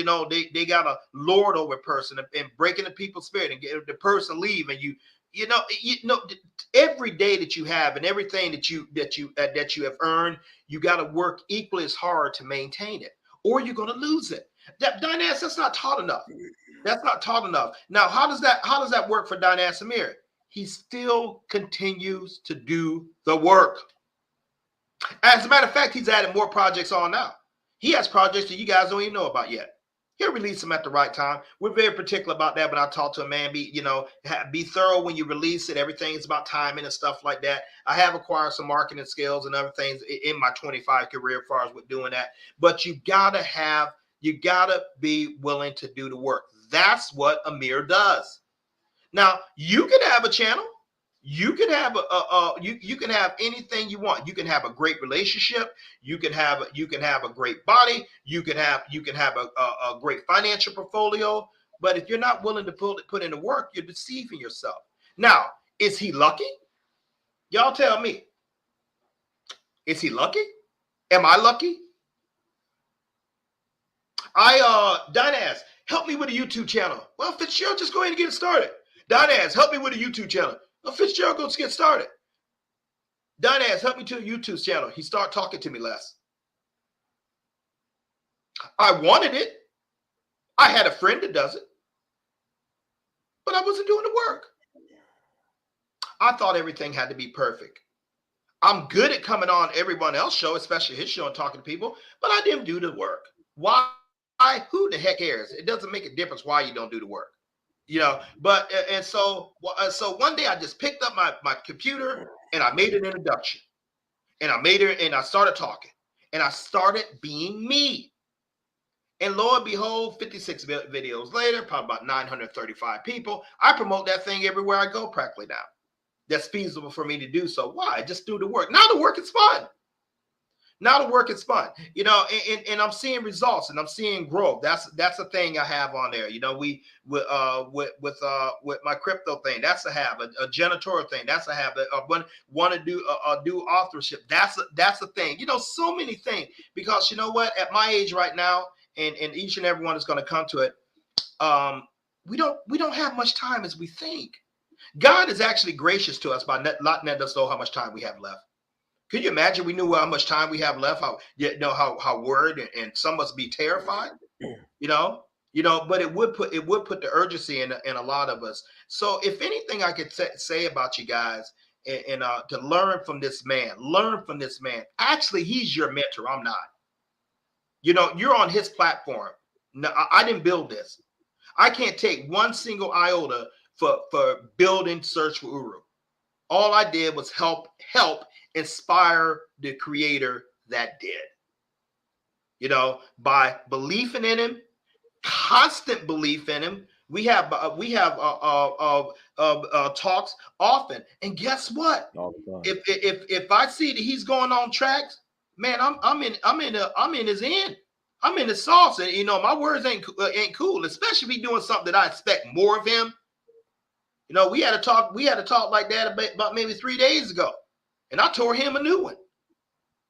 they got a lord over a person and breaking the people's spirit and get the person leave, and every day that you have and everything that you have earned, you got to work equally as hard to maintain it, or you're going to lose it. Dynast, that's not taught enough. That's not taught enough. Now, how does that work for Dynast Amir? He still continues to do the work. As a matter of fact, he's added more projects on now. He has projects that you guys don't even know about yet. He'll release them at the right time. We're very particular about that. When I talk to a man, be thorough when you release it. Everything is about timing and stuff like that. I have acquired some marketing skills and other things in my 25 career as far as with doing that. But you gotta be willing to do the work. That's what Amir does. Now, you can have a channel. You can have you can have anything you want. You can have a great relationship. You can have a great body. You can have a great financial portfolio. But if you're not willing to put in the work, you're deceiving yourself. Now, is he lucky? Y'all tell me. Is he lucky? Am I lucky? Dinah asks, help me with a YouTube channel. Well, Fitzgerald, just go ahead and get it started. Dinah asks, help me with a YouTube channel. Well, Fitzgerald, go get started. Dinah asks, help me to a YouTube channel. He started talking to me less. I wanted it. I had a friend that does it. But I wasn't doing the work. I thought everything had to be perfect. I'm good at coming on everyone else's show, especially his show, and talking to people, but I didn't do the work. Why? Who the heck cares? It doesn't make a difference why you don't do the work, you know. But so one day I just picked up my computer and I made an introduction, and I started talking, and I started being me. And lo and behold, 56 videos later, probably about 935 people. I promote that thing everywhere I go practically now. That's feasible for me to do so. Why? Just do the work. Now the work is fun. Now the work is fun. You know, and I'm seeing results and I'm seeing growth. That's a thing I have on there. You know, with my crypto thing, that's a habit. A janitorial thing, that's a habit. Want to do authorship, that's a thing. You know, so many things. Because you know what? At my age right now, and each and every one is going to come to it. We don't have much time as we think. God is actually gracious to us by not letting us know how much time we have left. Could you imagine we knew how much time we have left? How worried and some must be terrified. You know. But it would put the urgency in a lot of us. So if anything I could say about you guys and to learn from this man. Actually, he's your mentor. I'm not. You know, you're on his platform. No, I didn't build this. I can't take one single iota for building Search for Uru. All I did was help inspire the creator that did. You know, by believing in him, constant belief in him. We have talks often, and guess what? If I see that he's going on tracks, man, I'm in his end. I'm in the sauce, and you know my words ain't cool, especially if he's doing something that I expect more of him. You know, we had a talk like that about maybe 3 days ago, and I tore him a new one.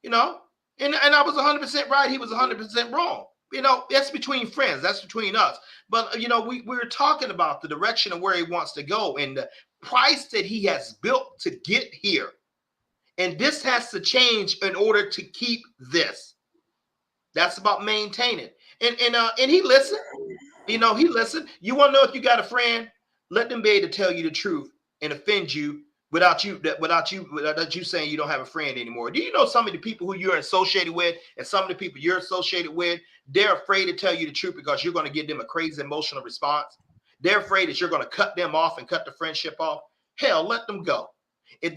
You know, and I was 100% right. He was 100% wrong. You know, that's between friends. That's between us. But you know, we were talking about the direction of where he wants to go and the price that he has built to get here, and this has to change in order to keep this. That's about maintaining. And he listened. You know, he listened. You want to know if you got a friend? Let them be able to tell you the truth and offend you without you saying you don't have a friend anymore. Do you know some of the people who you're associated with and some of the people you're associated with, they're afraid to tell you the truth because you're going to give them a crazy emotional response. They're afraid that you're going to cut them off and cut the friendship off. Hell, let them go. If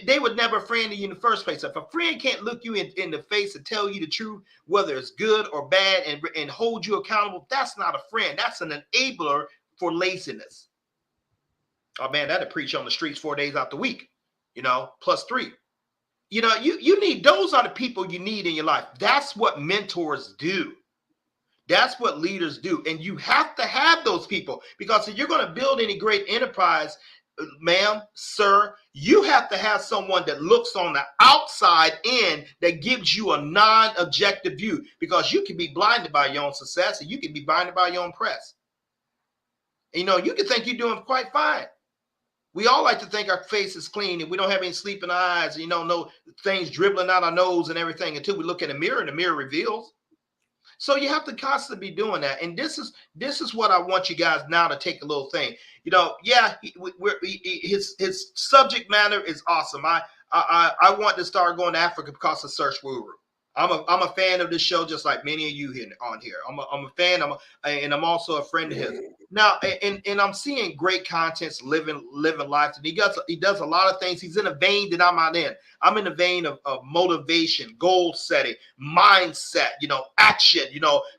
they would never friend you in the first place. If a friend can't look you in the face and tell you the truth, whether it's good or bad, and hold you accountable, that's not a friend. That's an enabler for laziness. Oh man, that'd preach on the streets 4 days out the week, you know, +3. You know, you need, those are the people you need in your life. That's what mentors do. That's what leaders do. And you have to have those people, because if you're going to build any great enterprise, ma'am, sir, you have to have someone that looks on the outside in, that gives you a non-objective view, because you can be blinded by your own success and you can be blinded by your own press. And, you know, you can think you're doing quite fine. We all like to think our face is clean and we don't have any sleep in our eyes, and, you know, no things dribbling out our nose and everything, until we look in the mirror and the mirror reveals. So you have to constantly be doing that. And this is what I want you guys now to take a little thing. You know, yeah, his subject matter is awesome. I want to start going to Africa because of Search for Uru. I'm a fan of this show, just like many of you here on here. I'm a fan. And I'm also a friend of his. Now, and I'm seeing great contents, living life. And he does a lot of things. He's in a vein that I'm not in. I'm in the vein of motivation, goal setting, mindset, action,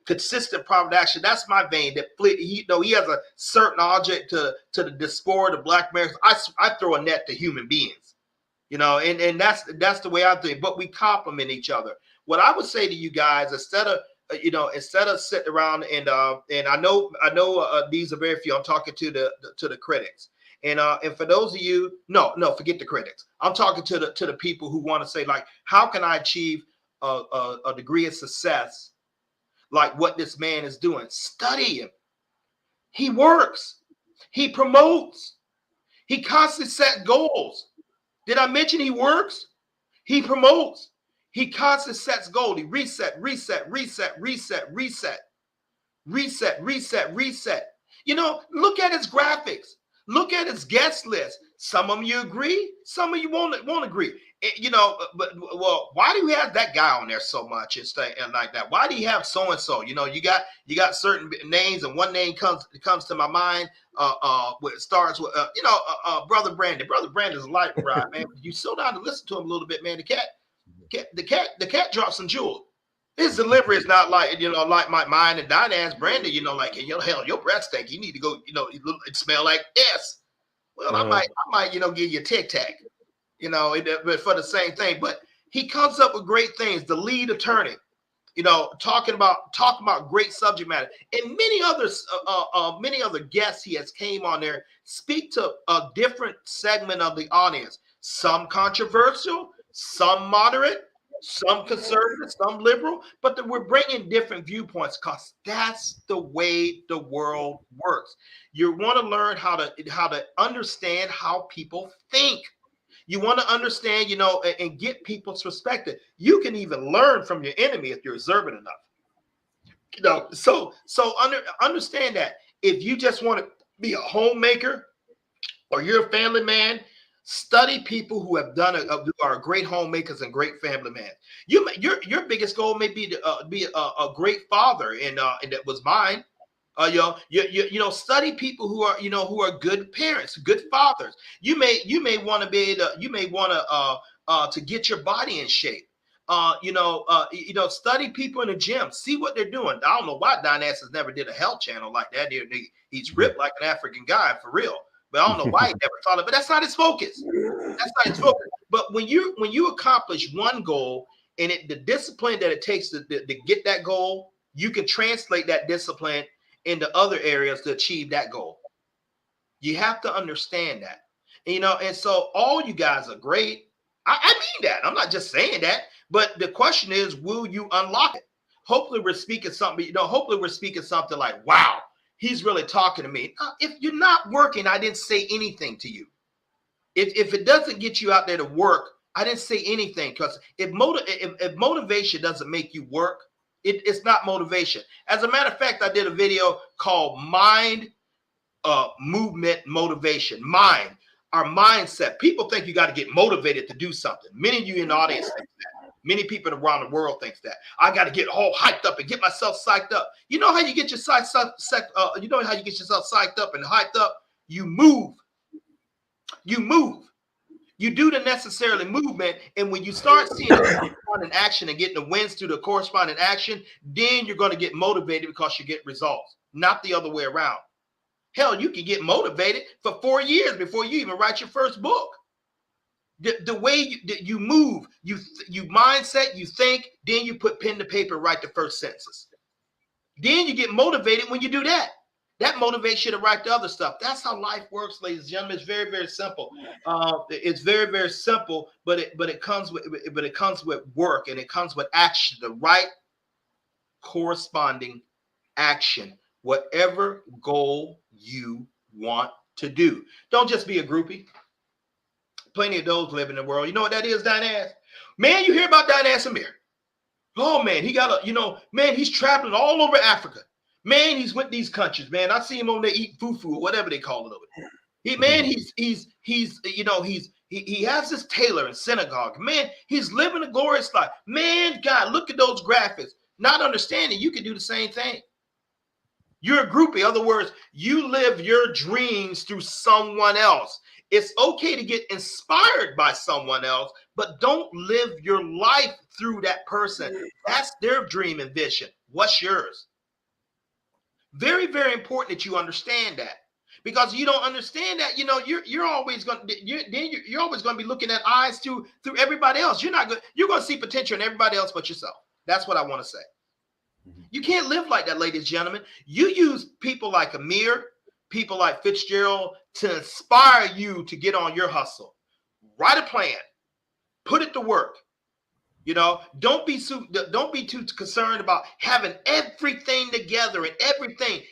consistent private action. That's my vein. That he has a certain object to the diaspora, the Black Americans. I throw a net to human beings, and that's the way I think. But we complement each other. What I would say to you guys, instead of sitting around and I know these are very few. I'm talking to the critics, and for those of you, no, forget the critics. I'm talking to the people who want to say, like, how can I achieve a degree of success like what this man is doing? Study him. He works. He promotes. He constantly set goals. Did I mention he works? He promotes. He constantly sets goals. He reset. Look at his graphics. Look at his guest list. Some of you agree. Some of you won't agree. But why do you have that guy on there so much and like that? Why do you have so and so? You got certain names, and one name comes to my mind. It starts with Brother Brandon. Brother Brandon's a light ride, man. You slow down to listen to him a little bit, man. The cat drops some jewels. His delivery is not like like mine and Dynast Brandon. Hell, your breath stink. You need to go. It smell like this. Well, I might give you a Tic Tac. But for the same thing. But he comes up with great things. The lead attorney, talking about great subject matter, and many other guests he has came on there speak to a different segment of the audience. Some controversial, some moderate, some conservative, some liberal, but we're bringing different viewpoints because that's the way the world works. You want to learn how to understand how people think. You want to understand, and get people's perspective. You can even learn from your enemy if you're observant enough. So understand that if you just want to be a homemaker or you're a family man, study people who have who are great homemakers and great family men. Your biggest goal may be to be a great father, and that was mine. Study people who are good parents, good fathers. You may want to get your body in shape. Study people in the gym, see what they're doing. I don't know why Dynast has never did a health channel like that. He's ripped like an African guy for real. But I don't know why he never thought of it. But that's not his focus. That's not his focus. But when you accomplish one goal and the discipline that it takes to get that goal, you can translate that discipline into other areas to achieve that goal. You have to understand that. And so all you guys are great. I mean that. I'm not just saying that. But the question is, will you unlock it? Hopefully we're speaking something, like, wow, he's really talking to me. If you're not working, I didn't say anything to you. If it doesn't get you out there to work, I didn't say anything, because if motivation doesn't make you work, it's not motivation. As a matter of fact, I did a video called Mind, Movement, Motivation. Mind, our mindset. People think you got to get motivated to do something. Many of you in the audience think that. Many people around the world think that. I got to get all hyped up and get myself psyched up. You know how you get yourself psyched up and hyped up? You move. You do the necessarily movement, and when you start seeing the corresponding action and getting the wins through the corresponding action, then you're going to get motivated because you get results, not the other way around. Hell, you can get motivated for 4 years before you even write your first book. The way you move, you mindset, you think, then you put pen to paper, write the first sentences. Then you get motivated when you do that. That motivates you to write the other stuff. That's how life works, ladies and gentlemen. It's very, very simple. It's very, very simple, but it comes with work, and it comes with action, the right corresponding action, whatever goal you want to do. Don't just be a groupie. Plenty of those live in the world. You know what that is, Dynast? Man, you hear about Dynast Amir. Oh man, he's traveling all over Africa. Man, he's with these countries, man. I see him on there eating fufu or whatever they call it over there. He has this tailor in synagogue. Man, he's living a glorious life. Man, God, look at those graphics. Not understanding you can do the same thing. You're a groupie. In other words, you live your dreams through someone else. It's okay to get inspired by someone else, but don't live your life through that person. That's their dream and vision. What's yours? Very, very important that you understand that. Because you don't understand that, you're always going to you're always going to be looking at eyes through everybody else. You're going to see potential in everybody else but yourself. That's what I want to say. You can't live like that, ladies and gentlemen. You use people like Amir, people like Fitzgerald to inspire you to get on your hustle. Write a plan. Put it to work. Don't be too concerned about having everything together and everything.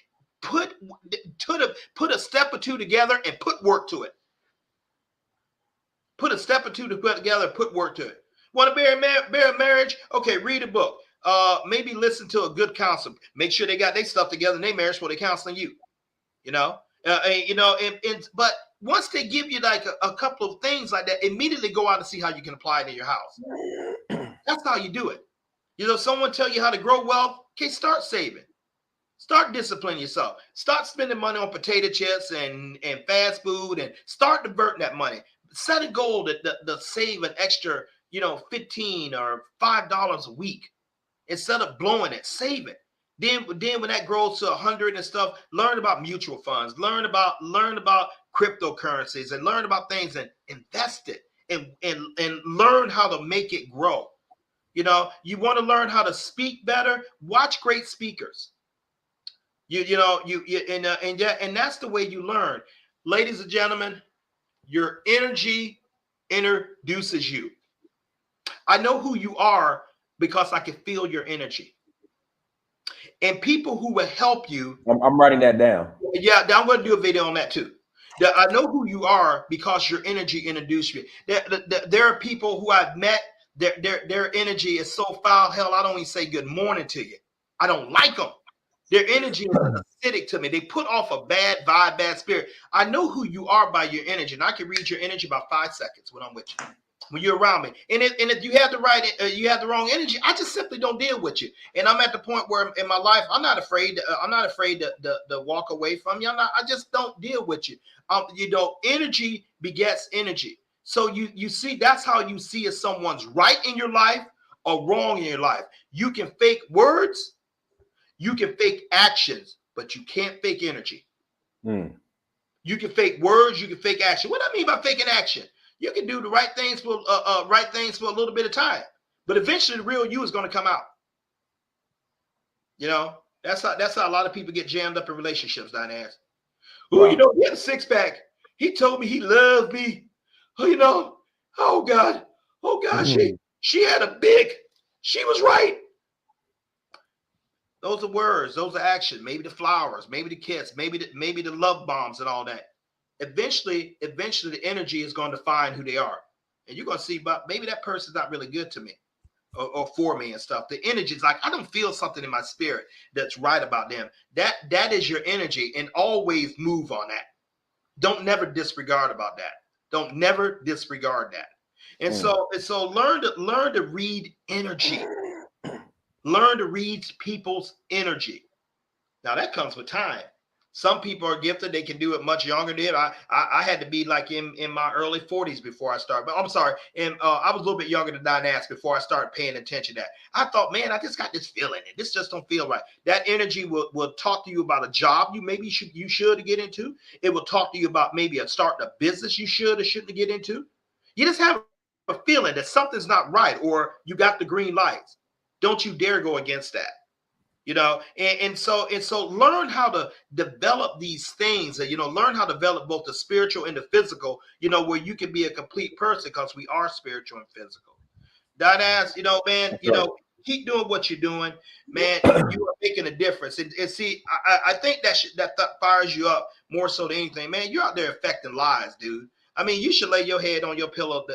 Put a step or two together and put work to it. Put a step or two together and put work to it. Want to bear a marriage? Okay, read a book. Maybe listen to a good counselor. Make sure they got their stuff together in their marriage before they counseling you. But once they give you like a couple of things like that, immediately go out and see how you can apply it in your house. That's how you do it. Someone tell you how to grow wealth. Okay, start saving. Start disciplining yourself. Start spending money on potato chips and fast food, and start diverting that money. Set a goal to save an extra, $15 or $5 a week. Instead of blowing it, save it. Then when that grows to 100 and stuff, learn about mutual funds, learn about cryptocurrencies, and learn about things and invest it and learn how to make it grow. You want to learn how to speak better, watch great speakers. And that's the way you learn. Ladies and gentlemen, your energy introduces you. I know who you are because I can feel your energy. And people who will help you. I'm writing that down. Yeah, I'm going to do a video on that too. I know who you are because your energy introduced me. There are people who I've met, their energy is so foul, hell, I don't even say good morning to you. I don't like them. Their energy is acidic to me. They put off a bad vibe, bad spirit. I know who you are by your energy, and I can read your energy about 5 seconds when I'm with you, when you're around me. And if you have the wrong energy, I just simply don't deal with you. And I'm at the point where in my life, I'm not afraid to walk away from you. I just don't deal with you. Energy begets energy. So you see, that's how you see if someone's right in your life or wrong in your life. You can fake words. You can fake actions, but you can't fake energy. You can fake words. You can fake action. What I mean by faking action? You can do the right things for a little bit of time, but eventually the real you is going to come out. That's how a lot of people get jammed up in relationships, Diane. Wow. He had a 6-pack. He told me he loved me. Oh God, she had a big. She was right. Those are words. Those are action. Maybe the flowers. Maybe the kiss. Maybe the love bombs and all that. Eventually, the energy is going to find who they are, and you're going to see. But maybe that person's not really good to me, or for me and stuff. The energy is like I don't feel something in my spirit that's right about them. That is your energy, and always move on that. Don't never disregard about that. Don't never disregard that. And so learn to read energy. Learn to read people's energy. Now that comes with time. Some people are gifted; they can do it much younger than I had to be like in my early 40s before I started. But I'm sorry, and I was a little bit younger than Dynast before I started paying attention to that. I thought, man, I just got this feeling, and this just don't feel right. That energy will talk to you about a job you should get into. It will talk to you about maybe starting a business you should or shouldn't get into. You just have a feeling that something's not right, or you got the green lights. Don't you dare go against that. And so learn how to develop these things, learn how to develop both the spiritual and the physical, where you can be a complete person, because we are spiritual and physical. That ass, man, keep doing what you're doing, man. You are making a difference. And see, I think that fires you up more so than anything, man. You're out there affecting lives, dude. I mean, you should lay your head on your pillow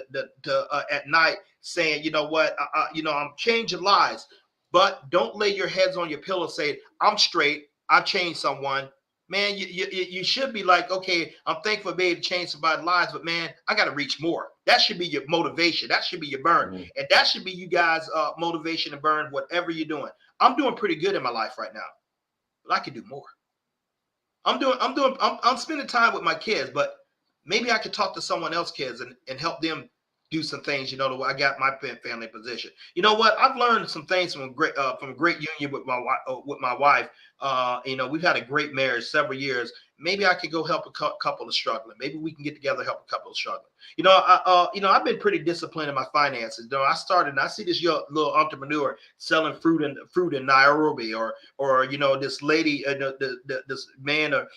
at night saying, you know what, I'm changing lives. But don't lay your heads on your pillow saying, I'm straight, I've changed someone. Man, you should be like, okay, I'm thankful for being able to change somebody's lives, but man, I got to reach more. That should be your motivation. That should be your burn. Mm-hmm. And that should be you guys' motivation to burn whatever you're doing. I'm doing pretty good in my life right now, but I can do more. I'm spending time with my kids, but maybe I could talk to someone else's kids and help them do some things. I got my family position. You know what? I've learned some things from great union with my wife. We've had a great marriage several years. Maybe I could go help a couple of struggling. Maybe we can get together and help a couple of struggling. I've been pretty disciplined in my finances. I see this little entrepreneur selling fruit in Nairobi, or this lady, this man, or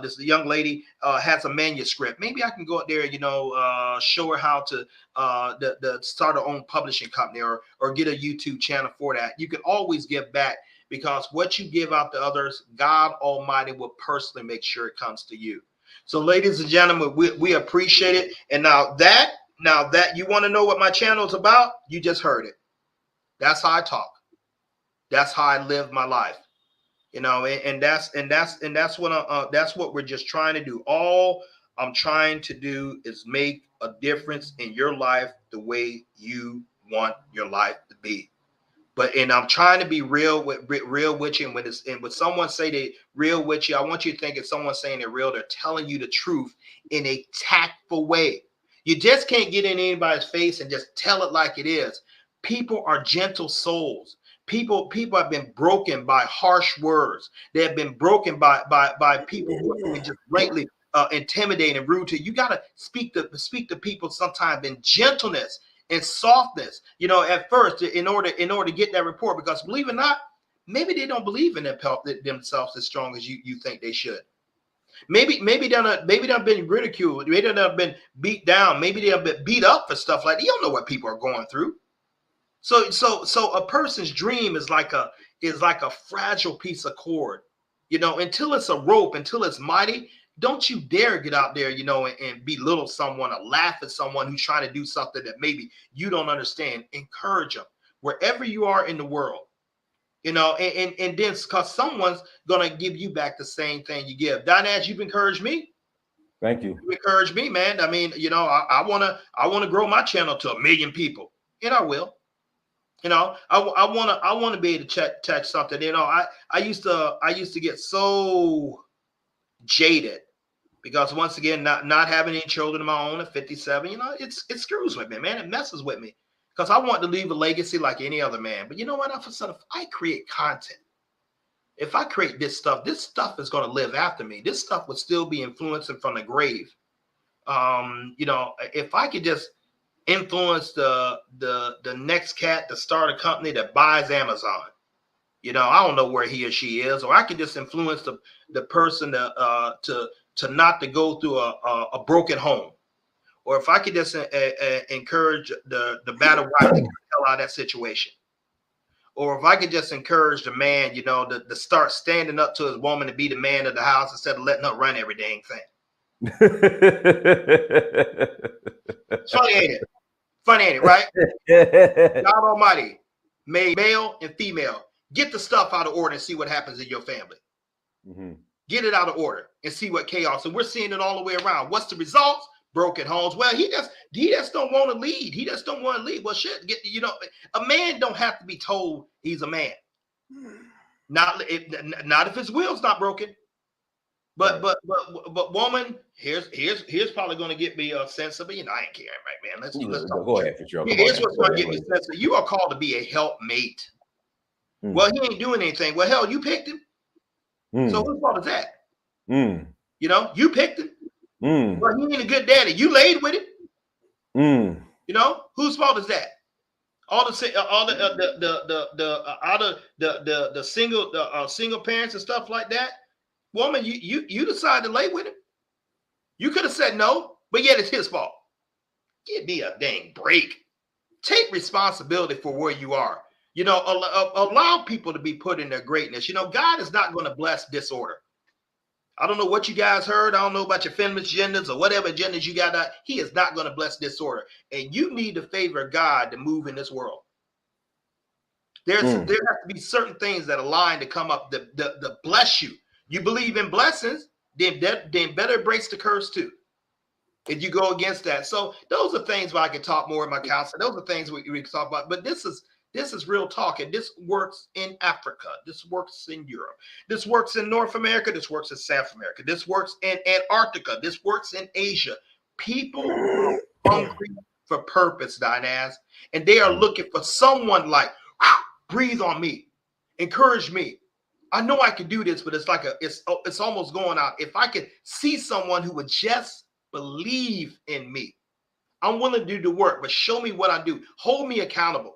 this young lady has a manuscript. Maybe I can go out there, show her how to start her own publishing company, or get a YouTube channel for that. You can always give back, because what you give out to others, God Almighty will personally make sure it comes to you. So, ladies and gentlemen, we appreciate it. And now that you want to know what my channel is about, you just heard it. That's how I talk. That's how I live my life. And that's what we're just trying to do. All I'm trying to do is make a difference in your life the way you want your life to be. And I'm trying to be real with you. And when someone say they real with you, I want you to think if someone's saying they're real, they're telling you the truth in a tactful way. You just can't get in anybody's face and just tell it like it is. People are gentle souls. People have been broken by harsh words. They have been broken by people who are just blatantly intimidating and rude to you. You got to speak to people sometimes in gentleness and softness, at first, in order to get that report. Because believe it or not, maybe they don't believe in themselves as strong as you think they should. Maybe they've been ridiculed. Maybe they've been beat down. Maybe they've been beat up for stuff like that. You don't know what people are going through. So a person's dream is like a fragile piece of cord. Until it's a rope, until it's mighty. Don't you dare get out there, and belittle someone or laugh at someone who's trying to do something that maybe you don't understand. Encourage them wherever you are in the world, and then because someone's going to give you back the same thing you give. Dynast, you've encouraged me. Thank you. You encouraged me, man. I mean, I want to grow my channel to 1 million people, and I will. I want to be able to touch something. I used to get so jaded. Because once again, not having any children of my own at 57, it screws with me, man. It messes with me. Because I want to leave a legacy like any other man. But you know what? If I create content, if I create this stuff is going to live after me. This stuff will still be influencing from the grave. If I could just influence the next cat to start a company that buys Amazon. I don't know where he or she is, or I could just influence the person to not to go through a broken home, or if I could just encourage the battle wife to get the hell out of that situation, or if I could just encourage the man, to start standing up to his woman and be the man of the house instead of letting her run every dang thing. Funny, ain't it? Funny, ain't it? Right? God Almighty made male and female. Get the stuff out of order and see what happens in your family. Mm-hmm. Get it out of order and see what chaos. And we're seeing it all the way around. What's the results? Broken homes. Well, he just don't want to lead. He just don't want to lead. Well, shit, a man don't have to be told he's a man. Not if his will's not broken. But woman, here's probably going to get me sensible. I ain't caring, right, man. Let's talk. Go ahead, Fitzgerald. Here's what's going to get me sensible. You are called to be a helpmate. Well, he ain't doing anything. Well, hell, you picked him. So whose fault is that? You picked him. Well, he ain't a good daddy. You laid with him. Whose fault is that? The single parents and stuff like that. Woman, you decided to lay with him. You could have said no, but yet it's his fault. Give me a dang break. Take responsibility for where you are. Allow people to be put in their greatness. God is not going to bless disorder. I don't know what you guys heard. I don't know about your feminist agendas or whatever agendas you got. He is not going to bless disorder. And you need to favor God to move in this world. There has to be certain things that align to come up to bless you. You believe in blessings, then better embrace the curse too. If you go against that. So those are things where I can talk more in my counseling. Those are things we can talk about. But this is This is real talk, and this works in Africa. This works in Europe. This works in North America. This works in South America. This works in Antarctica. This works in Asia. People are hungry for purpose, Dynast, and they are looking for someone like, breathe on me, encourage me. I know I can do this, but it's almost going out. If I could see someone who would just believe in me, I'm willing to do the work, but show me what I do. Hold me accountable.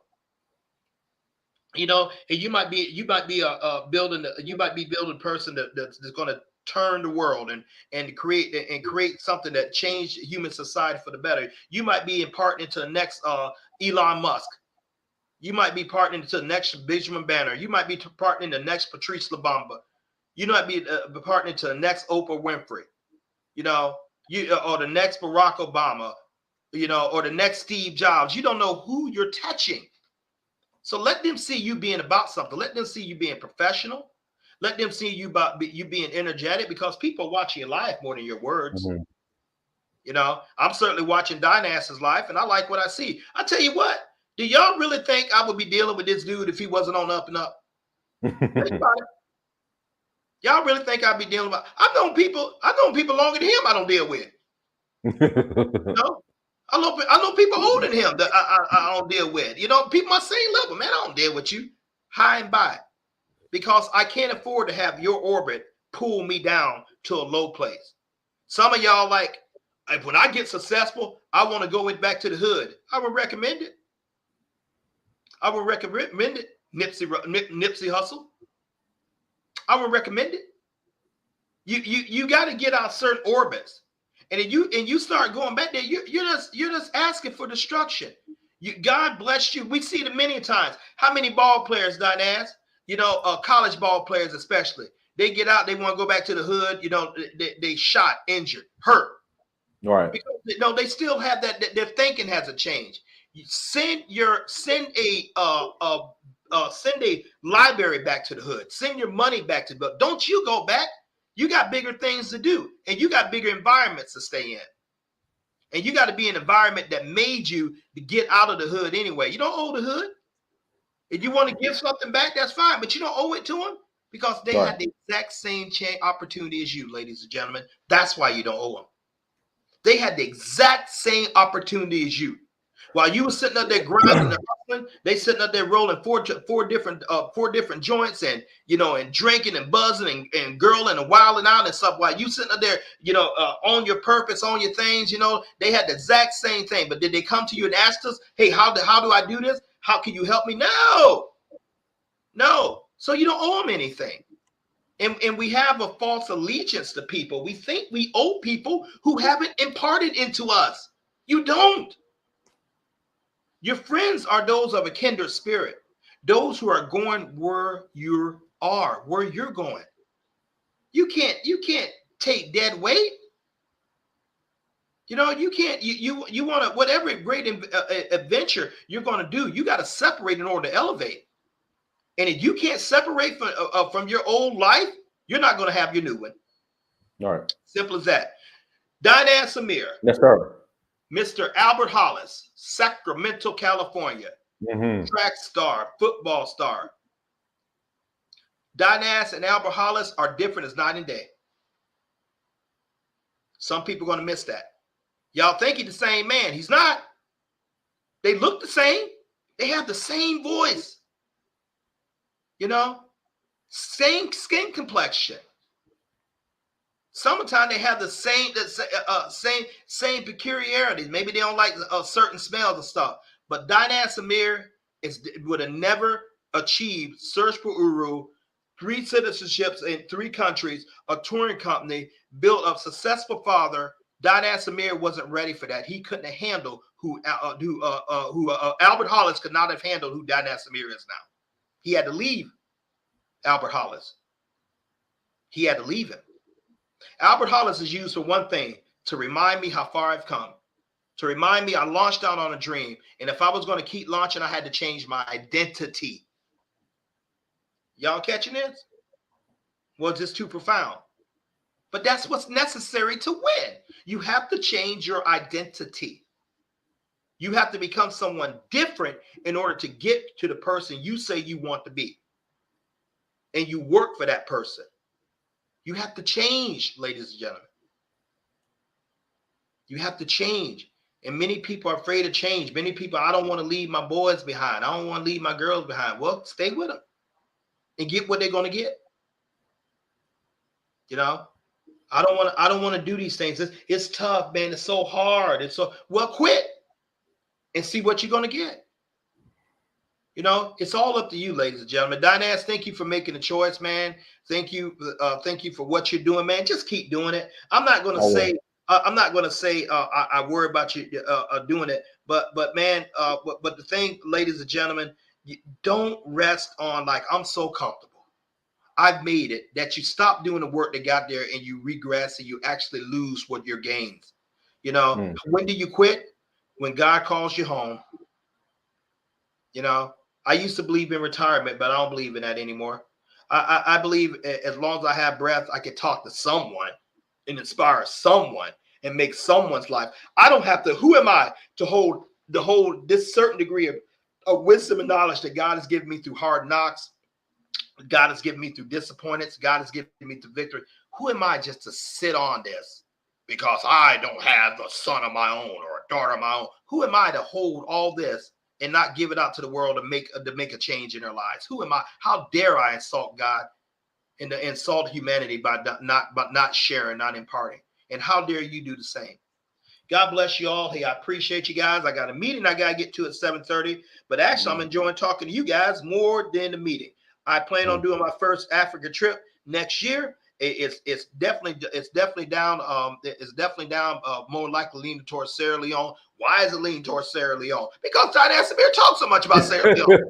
You know, and you might be building a person that's going to turn the world and create something that changed human society for the better. You might be imparting into the next Elon Musk. You might be partnering into the next Benjamin Banner. You might be partnering the next Patrice Labamba. You might be partnering to the next Oprah Winfrey. You know, or the next Barack Obama. You know, or the next Steve Jobs. You don't know who you're touching. So let them see you being about something. Let them see you being professional. Let them see you being energetic, because people are watching your life more than your words. Mm-hmm. You know, I'm certainly watching Dynast's life, and I like what I see. I tell you what, do y'all really think I would be dealing with this dude if he wasn't on up and up? Think about it. Y'all really think I'd be dealing with? I've known people longer than him I don't deal with. You know? I know people older than him that I don't deal with. You know, people my same level, man. I don't deal with you high and by, because I can't afford to have your orbit pull me down to a low place. Some of y'all like, when I get successful, I want to go back to the hood. I would recommend it. Nipsey Hussle. I would recommend it. You got to get out certain orbits. And you start going back there, you're just asking for destruction. God bless you. We see it many times. How many ball players, Dynast, you know, college ball players especially, they get out, they want to go back to the hood, you know, they shot, injured, hurt. Right. Because they still have that, their thinking hasn't changed. You send a library back to the hood. Send your money back to the hood. Don't you go back. You got bigger things to do, and you got bigger environments to stay in. And you got to be in an environment that made you to get out of the hood anyway. You don't owe the hood. If you want to give something back, that's fine, but you don't owe it to them, because they had the exact same opportunity as you, ladies and gentlemen. That's why you don't owe them. They had the exact same opportunity as you. While you were sitting up there grinding and hustling, they sitting up there rolling four different joints, and you know, and drinking and buzzing and girling and wilding out and stuff. While you sitting up there, you know, on your purpose, on your things, you know, they had the exact same thing. But did they come to you and ask us, hey, how do I do this? How can you help me? No. So you don't owe them anything. And we have a false allegiance to people. We think we owe people who haven't imparted into us. You don't. Your friends are those of a kindred spirit, those who are going where you are, where you're going. You can't take dead weight. You know, you can't. You want to, whatever great adventure you're going to do, you got to separate in order to elevate. And if you can't separate from your old life, you're not going to have your new one. All right. Simple as that. Dynast Amir. Yes, sir. Mr. Albert Hollis, Sacramento, California. Mm-hmm. Track star, football star. Dynast and Albert Hollis are different as night and day. Some people are going to miss that. Y'all think he's the same man. He's not. They look the same. They have the same voice. You know, same skin complexion. Sometimes they have the same peculiarities. Maybe they don't like certain smells and stuff. But Dynast Amir would have never achieved Search for Uru, 3 citizenships in 3 countries, a touring company, built a successful father. Dynast Amir wasn't ready for that. He couldn't have handled who Albert Hollis could not have handled who Dynast Amir is now. He had to leave Albert Hollis. He had to leave him. Albert Hollis is used for one thing, to remind me how far I've come, to remind me I launched out on a dream. And if I was going to keep launching, I had to change my identity. Y'all catching this? Well, it's just too profound. But that's what's necessary to win. You have to change your identity. You have to become someone different in order to get to the person you say you want to be. And you work for that person. You have to change, ladies and gentlemen. You have to change. And many people are afraid of change. Many people, I don't want to leave my boys behind. I don't want to leave my girls behind. Well, stay with them and get what they're going to get. You know, I don't want to do these things. It's tough, man. It's so hard. It's so, well, quit and see what you're going to get. You know, it's all up to you, ladies and gentlemen. Dynast, thank you for making the choice, man. Thank you for what you're doing, man. Just keep doing it. I'm not going to say I worry about you doing it, but man, but the thing, ladies and gentlemen, you don't rest on like I'm so comfortable. I've made it, that you stop doing the work that got there and you regress and you actually lose what your gains. You know, when do you quit? When God calls you home. You know, I used to believe in retirement, but I don't believe in that anymore. I believe as long as I have breath, I can talk to someone and inspire someone and make someone's life. I don't have to, who am I to hold this certain degree of wisdom and knowledge that God has given me through hard knocks, God has given me through disappointments, God has given me through victory. Who am I just to sit on this because I don't have a son of my own or a daughter of my own? Who am I to hold all this and not give it out to the world to make a change in their lives? Who am I? How dare I insult God and to insult humanity by not sharing, not imparting? And how dare you do the same? God bless you all. Hey, I appreciate you guys. I got a meeting I got to get to at 7:30, but actually I'm enjoying talking to you guys more than the meeting. I plan on doing my first Africa trip next year. It's definitely down. It's definitely down. More likely leaning towards Sierra Leone. Why is it leaning towards Sierra Leone? Because Dynast Amir talks so much about Sierra Leone.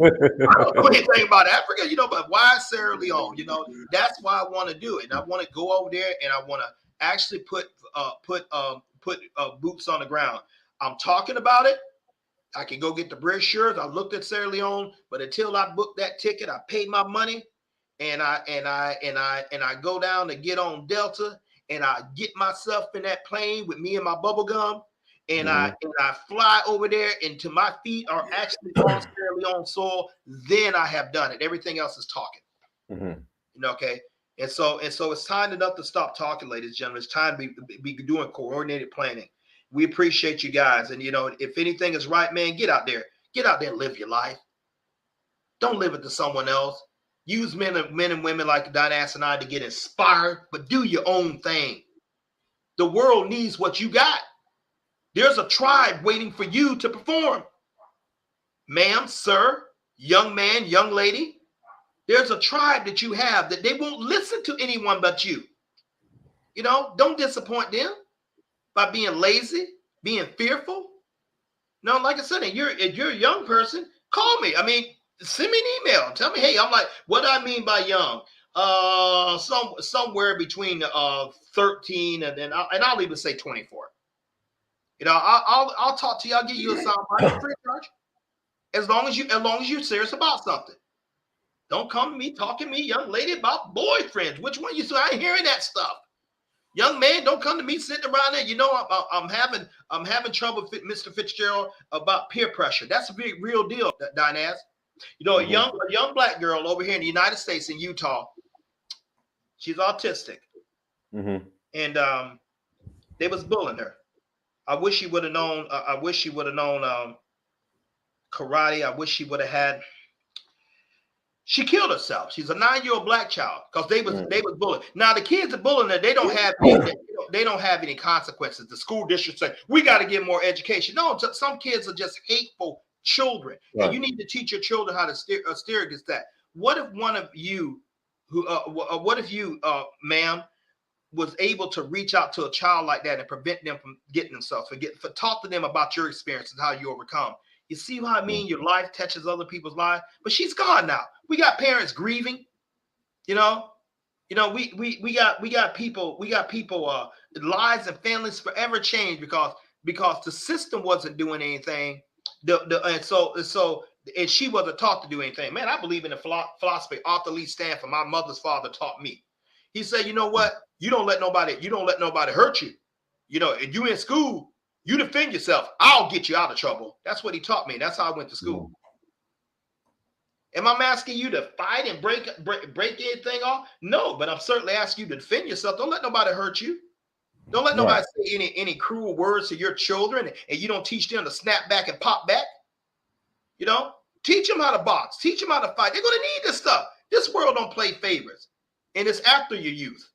I don't know anything about Africa, you know, but why Sierra Leone? You know, that's why I want to do it. And I want to go over there and I want to actually put boots on the ground. I'm talking about it. I can go get the brochures. I looked at Sierra Leone, but until I booked that ticket, I paid my money, and I go down to get on Delta, and I get myself in that plane with me and my bubble gum, and I fly over there, and to my feet are actually on Sierra Leone soil. Then I have done it. Everything else is talking. You know, okay. And so it's time enough to stop talking, ladies and gentlemen. It's time to be doing coordinated planning. We appreciate you guys. And, you know, if anything is right, man, get out there and live your life. Don't live it to someone else. Use men and women like Dynast and I to get inspired, but do your own thing. The world needs what you got. There's a tribe waiting for you to perform. Ma'am, sir, young man, young lady, there's a tribe that you have that they won't listen to anyone but you. You know, don't disappoint them by being lazy, being fearful. No, like I said, if you're a young person, call me. I mean, send me an email. Tell me, hey, I'm like, what do I mean by young? Somewhere between 13 and I'll even say 24. You know, I'll talk to you. I'll give you a soundbite free charge. As long as you're serious about something. Don't come to me talking to me, young lady, about boyfriends. Which one you say? I ain't hearing that stuff. Young man, don't come to me sitting around there. You know, I'm having trouble with Mr. Fitzgerald about peer pressure. That's a big real deal, Dynast. You know, a young black girl over here in the United States in Utah. She's autistic, and they was bullying her. I wish she would have known. I wish she would have known karate. I wish she would have had. She killed herself. She's a 9-year-old black child because they was bullying. Now the kids are bullying her. They don't have any consequences. The school district say we got to get more education. No, some kids are just hateful children, and you need to teach your children how to steer against that. What if one of you, ma'am, was able to reach out to a child like that and prevent them from getting themselves, talk to them about your experience and how you overcome. You see what I mean? Your life touches other people's lives, but she's gone now. We got parents grieving, you know, we got people, lives and families forever changed because the system wasn't doing anything. And she wasn't taught to do anything. Man, I believe in the philosophy Arthur Lee Stanford, my mother's father, taught me. He said, you know what? You don't let nobody hurt you. You know, if you in school, You defend yourself. I'll get you out of trouble. That's what he taught me. That's how I went to school. Am I asking you to fight and break anything off? No, but I'm certainly asking you to defend yourself. Don't let nobody hurt you. Don't let nobody say any cruel words to your children, and you don't teach them to snap back and pop back. You know, teach them how to box. Teach them how to fight. They're going to need this stuff. This world don't play favorites, and it's after your youth.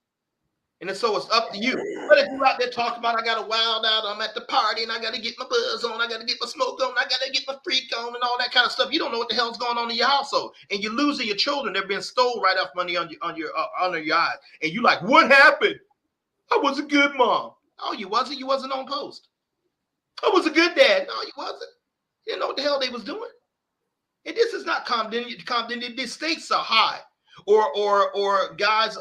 And so it's up to you. But if you're out there talking about, I got to wild out, I'm at the party, and I got to get my buzz on, I got to get my smoke on, I got to get my freak on, and all that kind of stuff. You don't know what the hell's going on in your household, and you're losing your children. They're being stolen right off money under your eyes, and you like, what happened? I was a good mom. Oh, you wasn't. You wasn't on post. I was a good dad. No, you wasn't. You didn't know what the hell they was doing. And this is not condemning. The stakes are high. Or guys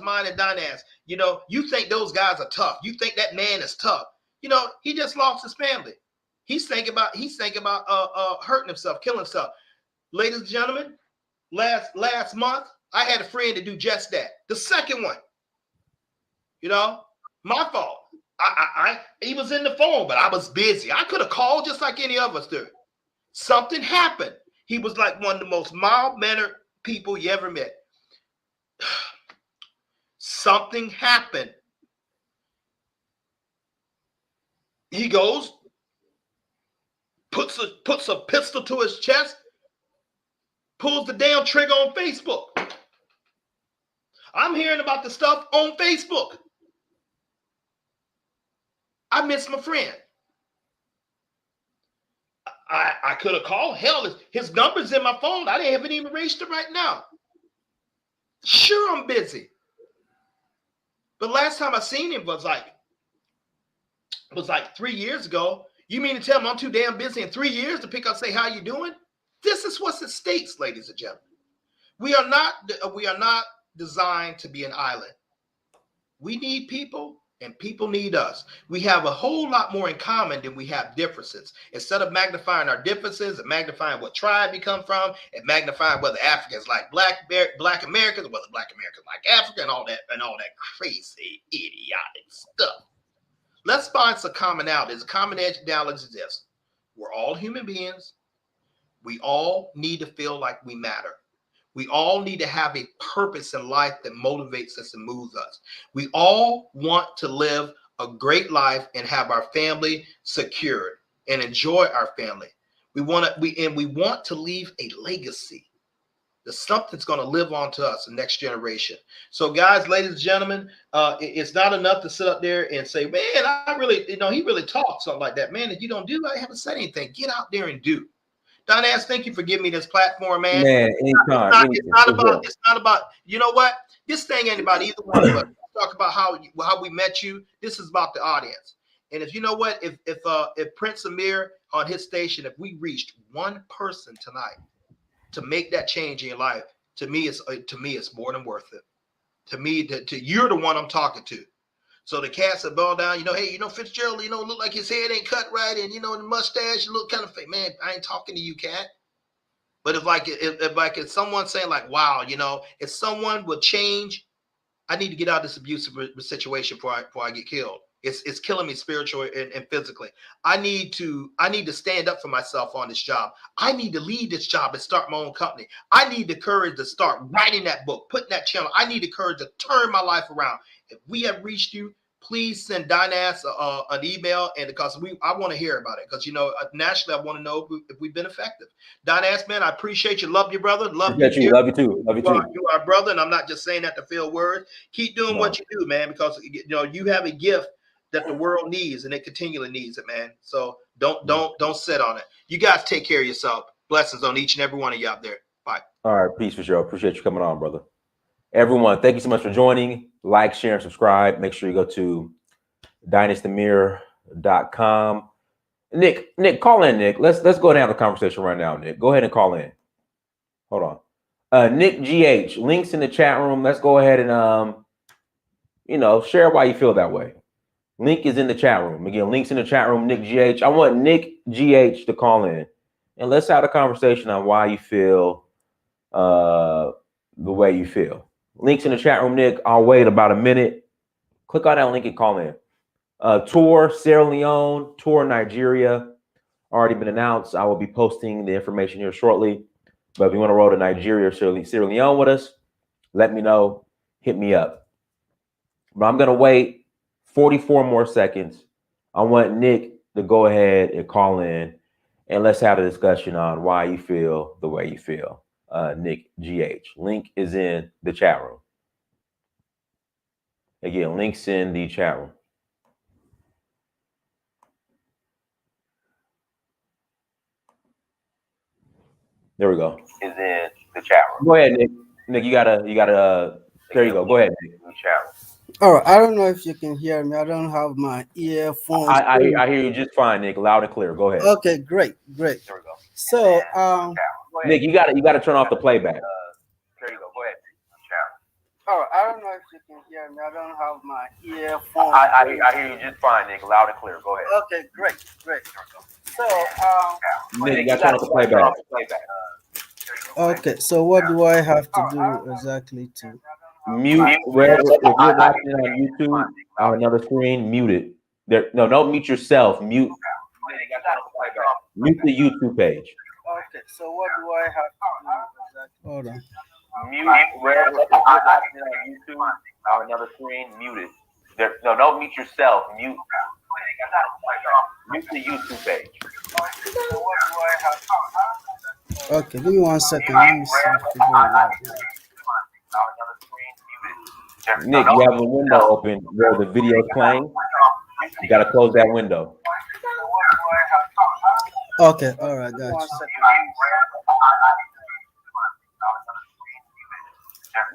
mind and dynast. You know, you think those guys are tough. You think that man is tough. You know, he just lost his family. He's thinking about hurting himself, killing himself. Ladies and gentlemen, last month I had a friend to do just that. The second one. You know, my fault. He was in the phone, but I was busy. I could have called just like any of us do. Something happened. He was like one of the most mild-mannered people you ever met. Something happened. He goes, puts a pistol to his chest, pulls the damn trigger on Facebook. I'm hearing about the stuff on Facebook. I miss my friend. I could have called. Hell, his number's in my phone. I haven't even erased it right now. Sure, I'm busy. But last time I seen him was like 3 years ago. You mean to tell me I'm too damn busy in 3 years to pick up, say, how you doing? This is what's at stake, ladies and gentlemen. We are not designed to be an island. We need people. And people need us. We have a whole lot more in common than we have differences. Instead of magnifying our differences and magnifying what tribe we come from and magnifying whether Africans like black Americans or whether black Americans like Africa and all that crazy idiotic stuff. Let's find some commonalities. The commonality is this. We're all human beings. We all need to feel like we matter. We all need to have a purpose in life that motivates us and moves us. We all want to live a great life and have our family secured and enjoy our family. We want to leave a legacy. That something's going to live on to us, the next generation. So, guys, ladies and gentlemen, it's not enough to sit up there and say, man, he really talks something like that. Man, if you don't do, I haven't said anything. Get out there and do. Dynast, thank you for giving me this platform, man. Anytime. It's not about, you know what? This thing ain't about either one of us. Talk about how we met you. This is about the audience. And if you know what, if Prince Amir on his station, if we reached one person tonight to make that change in your life, to me it's more than worth it. To me, you're the one I'm talking to. So the cats that ball down, hey, Fitzgerald, look like his head ain't cut right, and the mustache, you look kind of fake. Man, I ain't talking to you, cat. But if someone saying like, wow, if someone would change, I need to get out of this abusive situation before I get killed. It's killing me spiritually and physically. I need to stand up for myself on this job. I need to leave this job and start my own company. I need the courage to start writing that book, putting that channel. I need the courage to turn my life around. If we have reached you, please send Dynast an email, and because I want to hear about it, because nationally I want to know if we've been effective. Dynast, man, I appreciate you. Love you, brother. Love you too. You are a brother, and I'm not just saying that to fill words. Keep doing what you do, man, because you have a gift that the world needs, and it continually needs it, man. So don't sit on it. You guys take care of yourself. Blessings on each and every one of you out there. Bye. All right, peace for sure. Appreciate you coming on, brother. Everyone, thank you so much for joining. Like, share, and subscribe. Make sure you go to dynastamir.com. Nick, call in, Nick. Let's go ahead and have a conversation right now, Nick. Go ahead and call in. Hold on. Nick GH, links in the chat room. Let's go ahead and share why you feel that way. Link is in the chat room. Again, links in the chat room, Nick GH. I want Nick GH to call in, and let's have a conversation on why you feel the way you feel. Links in the chat room, Nick. I'll wait about a minute. Click on that link and call in. Tour Sierra Leone, tour Nigeria, already been announced. I will be posting the information here shortly. But if you want to roll to Nigeria or Sierra Leone with us, let me know. Hit me up. But I'm gonna wait 44 more seconds. I want Nick to go ahead and call in, and let's have a discussion on why you feel the way you feel. Nick GH. Link is in the chat room. Again, links in the chat room. There we go. Is in the chat room. Go ahead, Nick. Nick, you gotta. There you go. Go ahead, Nick. All right, I don't know if you can hear me. I don't have my earphones. I hear you just fine, Nick. Loud and clear. Go ahead. Okay, great. There we go. So, Nick, you gotta turn off the playback. There you go. Go ahead. all right, I don't know if you can hear me. I don't have my earphones. I hear you just fine, Nick. Loud and clear. Go ahead. Okay, great. So, Nick, you gotta turn off the playback. okay. So, what do I have to do exactly to Mute wherever. If you're watching on YouTube on another screen, mute it. There, no, don't mute yourself. Mute the YouTube page. Okay, so what do I have to do exactly? Hold on. Mute wherever. If you're watching on YouTube on another screen, mute it. There, no, don't mute yourself. Mute the YouTube page. Okay, give me 1 second. Let me see if I figure it out. Nick, you have a window open where the video is playing. You gotta close that window. Okay, all right, gotcha.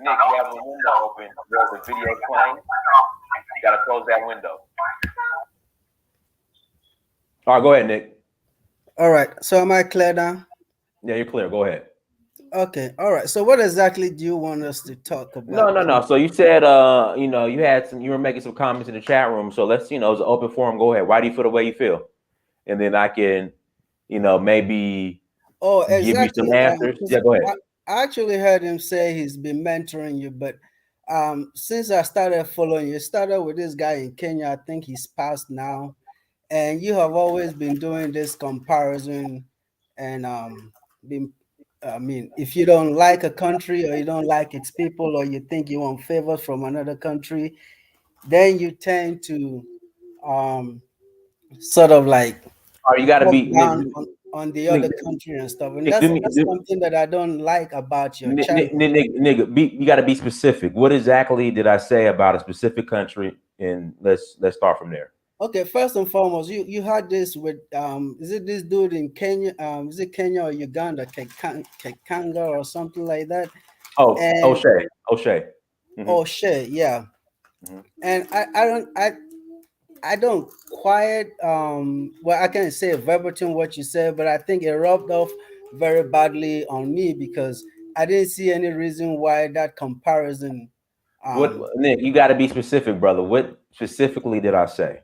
Nick, you have a window open where the video is playing. You gotta close that window. All right, go ahead, Nick. All right, so am I clear now? Yeah, you're clear. Go ahead. Okay, all right. So, what exactly do you want us to talk about? No. So you said, you were making some comments in the chat room. So let's, it's an open forum. Go ahead. Why do you feel the way you feel? And then I can, maybe exactly. give you some answers. Yeah, go ahead. I actually heard him say he's been mentoring you, but since I started following you, it started with this guy in Kenya. I think he's passed now, and you have always been doing this comparison, and if you don't like a country or you don't like its people or you think you want favors from another country, then you tend to sort of like you got to be down on the other country and stuff. And that's something that I don't like about your channel. Nick, you got to be specific. What exactly did I say about a specific country? And let's start from there. Okay, first and foremost, you had this with is it this dude in Kenya? Is it Kenya or Uganda? Kekanga or something like that? Oh, O'Shea. Mm-hmm. O'Shea, yeah. Mm-hmm. And I don't quite I can't say verbatim what you said, but I think it rubbed off very badly on me because I didn't see any reason why that comparison. Nick, you got to be specific, brother. What specifically did I say?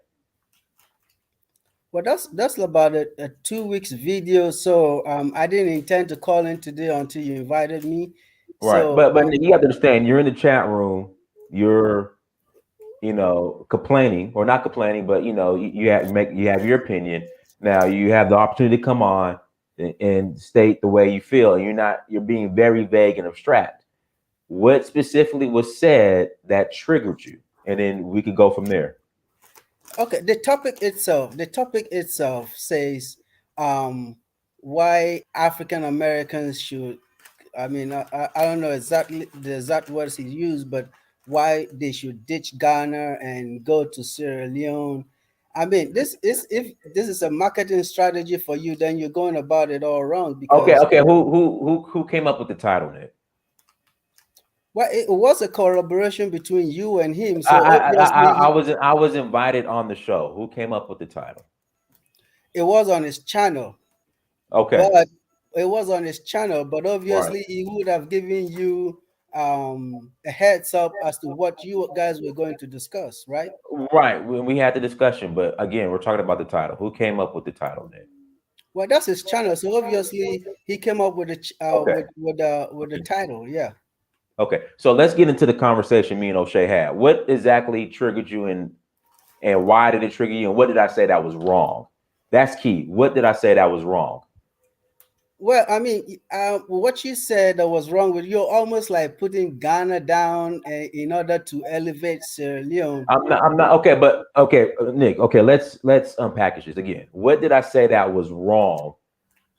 Well, that's about a 2 weeks video. So I didn't intend to call in today until you invited me. Right, so, but you have to understand, you're in the chat room. You're, complaining or not complaining, but you have your opinion. Now you have the opportunity to come on and state the way you feel, and you're being very vague and abstract. What specifically was said that triggered you, and then we could go from there. Okay, the topic itself says why African Americans should, I don't know exactly the exact words he used, but why they should ditch Ghana and go to Sierra Leone. If this is a marketing strategy for you, then you're going about it all wrong. Because okay, who came up with the title, Nick? Well, it was a collaboration between you and him. So I was invited on the show. Who came up with the title? It was on his channel. Okay. But it was on his channel, but obviously he would have given you a heads up as to what you guys were going to discuss, right? Right. When we had the discussion, but again, we're talking about the title. Who came up with the title, Nick? Well, that's his channel. So obviously he came up with the title. Yeah. Okay, so let's get into the conversation me and O'Shea had. What exactly triggered you, and and why did it trigger you, and what did I say that was wrong? That's key. What did I say that was wrong? Well, I mean, what you said that was wrong with you, almost like putting Ghana down in order to elevate Sierra Leone. I'm not okay, but okay, Nick. Okay, let's unpackage this again. What did I say that was wrong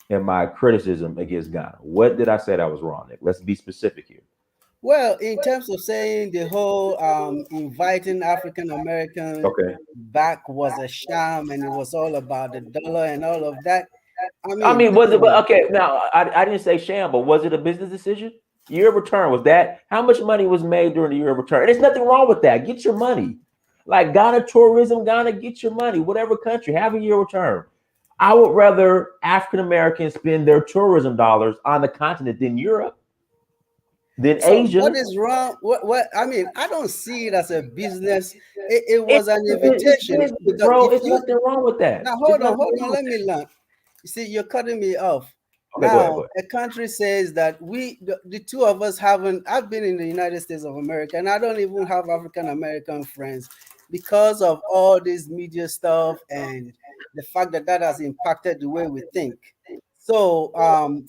in my criticism against Ghana? What did I say that was wrong, Nick? Let's be specific here. Well, in terms of saying the whole inviting African Americans Okay. back was a sham and it was all about the dollar and all of that. I mean, was it? But okay, now I didn't say sham, but was it a business decision? Year of return, was that how much money was made during the year of return? And there's nothing wrong with that. Get your money. Like Ghana tourism, Ghana, get your money. Whatever country, have a year of return. I would rather African Americans spend their tourism dollars on the continent than Europe, than Asia. What is wrong? What I mean, I don't see it as a business. It was an invitation. Bro, it's nothing wrong with that. Now hold on. Let me learn. You see, you're cutting me off. Okay, now, go ahead. a country says that the two of us haven't. I've been in the United States of America, and I don't even have African American friends because of all this media stuff and the fact that that has impacted the way we think. So,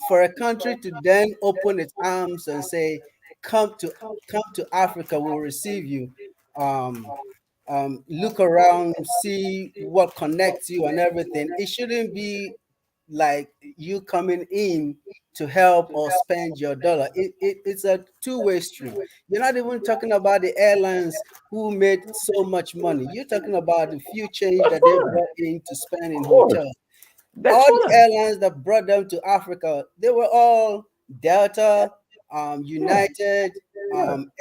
for a country to then open its arms and say, come to Africa, we'll receive you." Look around, see what connects you and everything. It shouldn't be like you coming in to help or spend your dollar. It's a two-way street. You're not even talking about the airlines who made so much money. You're talking about the few change that they brought in to spend in hotels. All the airlines that brought them to Africa, they were all Delta, United,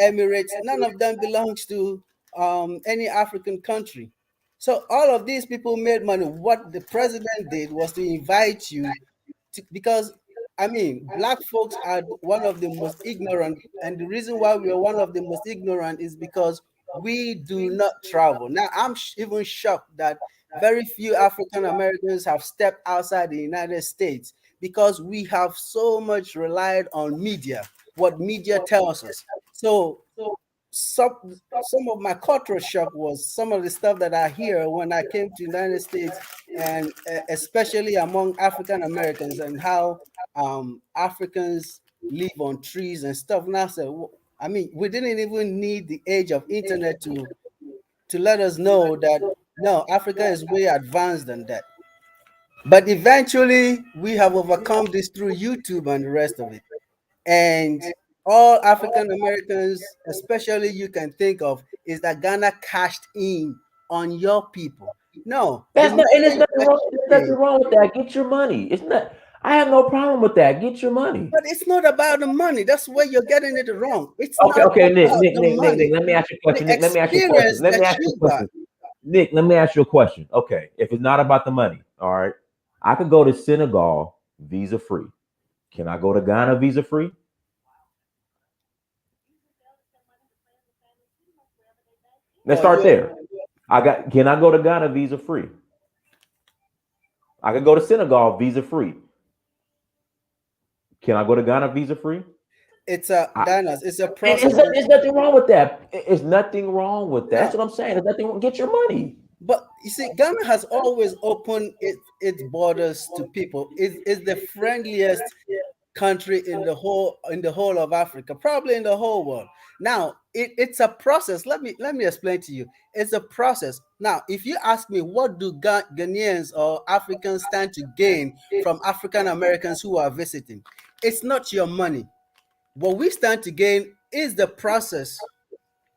Emirates. None of them belongs to any African country. So all of these people made money. What the president did was to invite you to, because I mean, black folks are one of the most ignorant, and the reason why we are one of the most ignorant is because we do not travel. Now, I'm even shocked that very few African Americans have stepped outside the United States because we have so much relied on media, what media tells us. So some of my cultural shock was some of the stuff that I hear when I came to the United States, and especially among African Americans, and how Africans live on trees and stuff. And I said, I mean, we didn't even need the age of internet to let us know that no, Africa is way advanced than that. But eventually, we have overcome this through YouTube and the rest of it. And all African Americans, especially you can think of, is that Ghana cashed in on your people. No, That's not, and there's nothing wrong with that. Get your money. It's not. I have no problem with that. Get your money. But it's not about the money. That's where you're getting it wrong. It's okay. Not okay, Nick. Nick. Let me ask you a question. Nick, let me ask you a question. Let me ask you a question. Nick, let me ask you a question. Okay, if it's not about the money, all right, I could go to Senegal visa free. Can I go to Ghana visa free? Let's start there. Can I go to Ghana visa free? I could go to Senegal visa free. Can I go to Ghana visa free? It's a process. There's nothing wrong with that. It's nothing wrong with that. That's what I'm saying. There's nothing wrong. Get your money. But you see, Ghana has always opened its borders to people. It's the friendliest country in the whole of Africa, probably in the whole world. Now, it's a process. Let me explain to you. It's a process. Now, if you ask me, what do Ghanaians or Africans stand to gain from African Americans who are visiting? It's not your money. What we stand to gain is the process,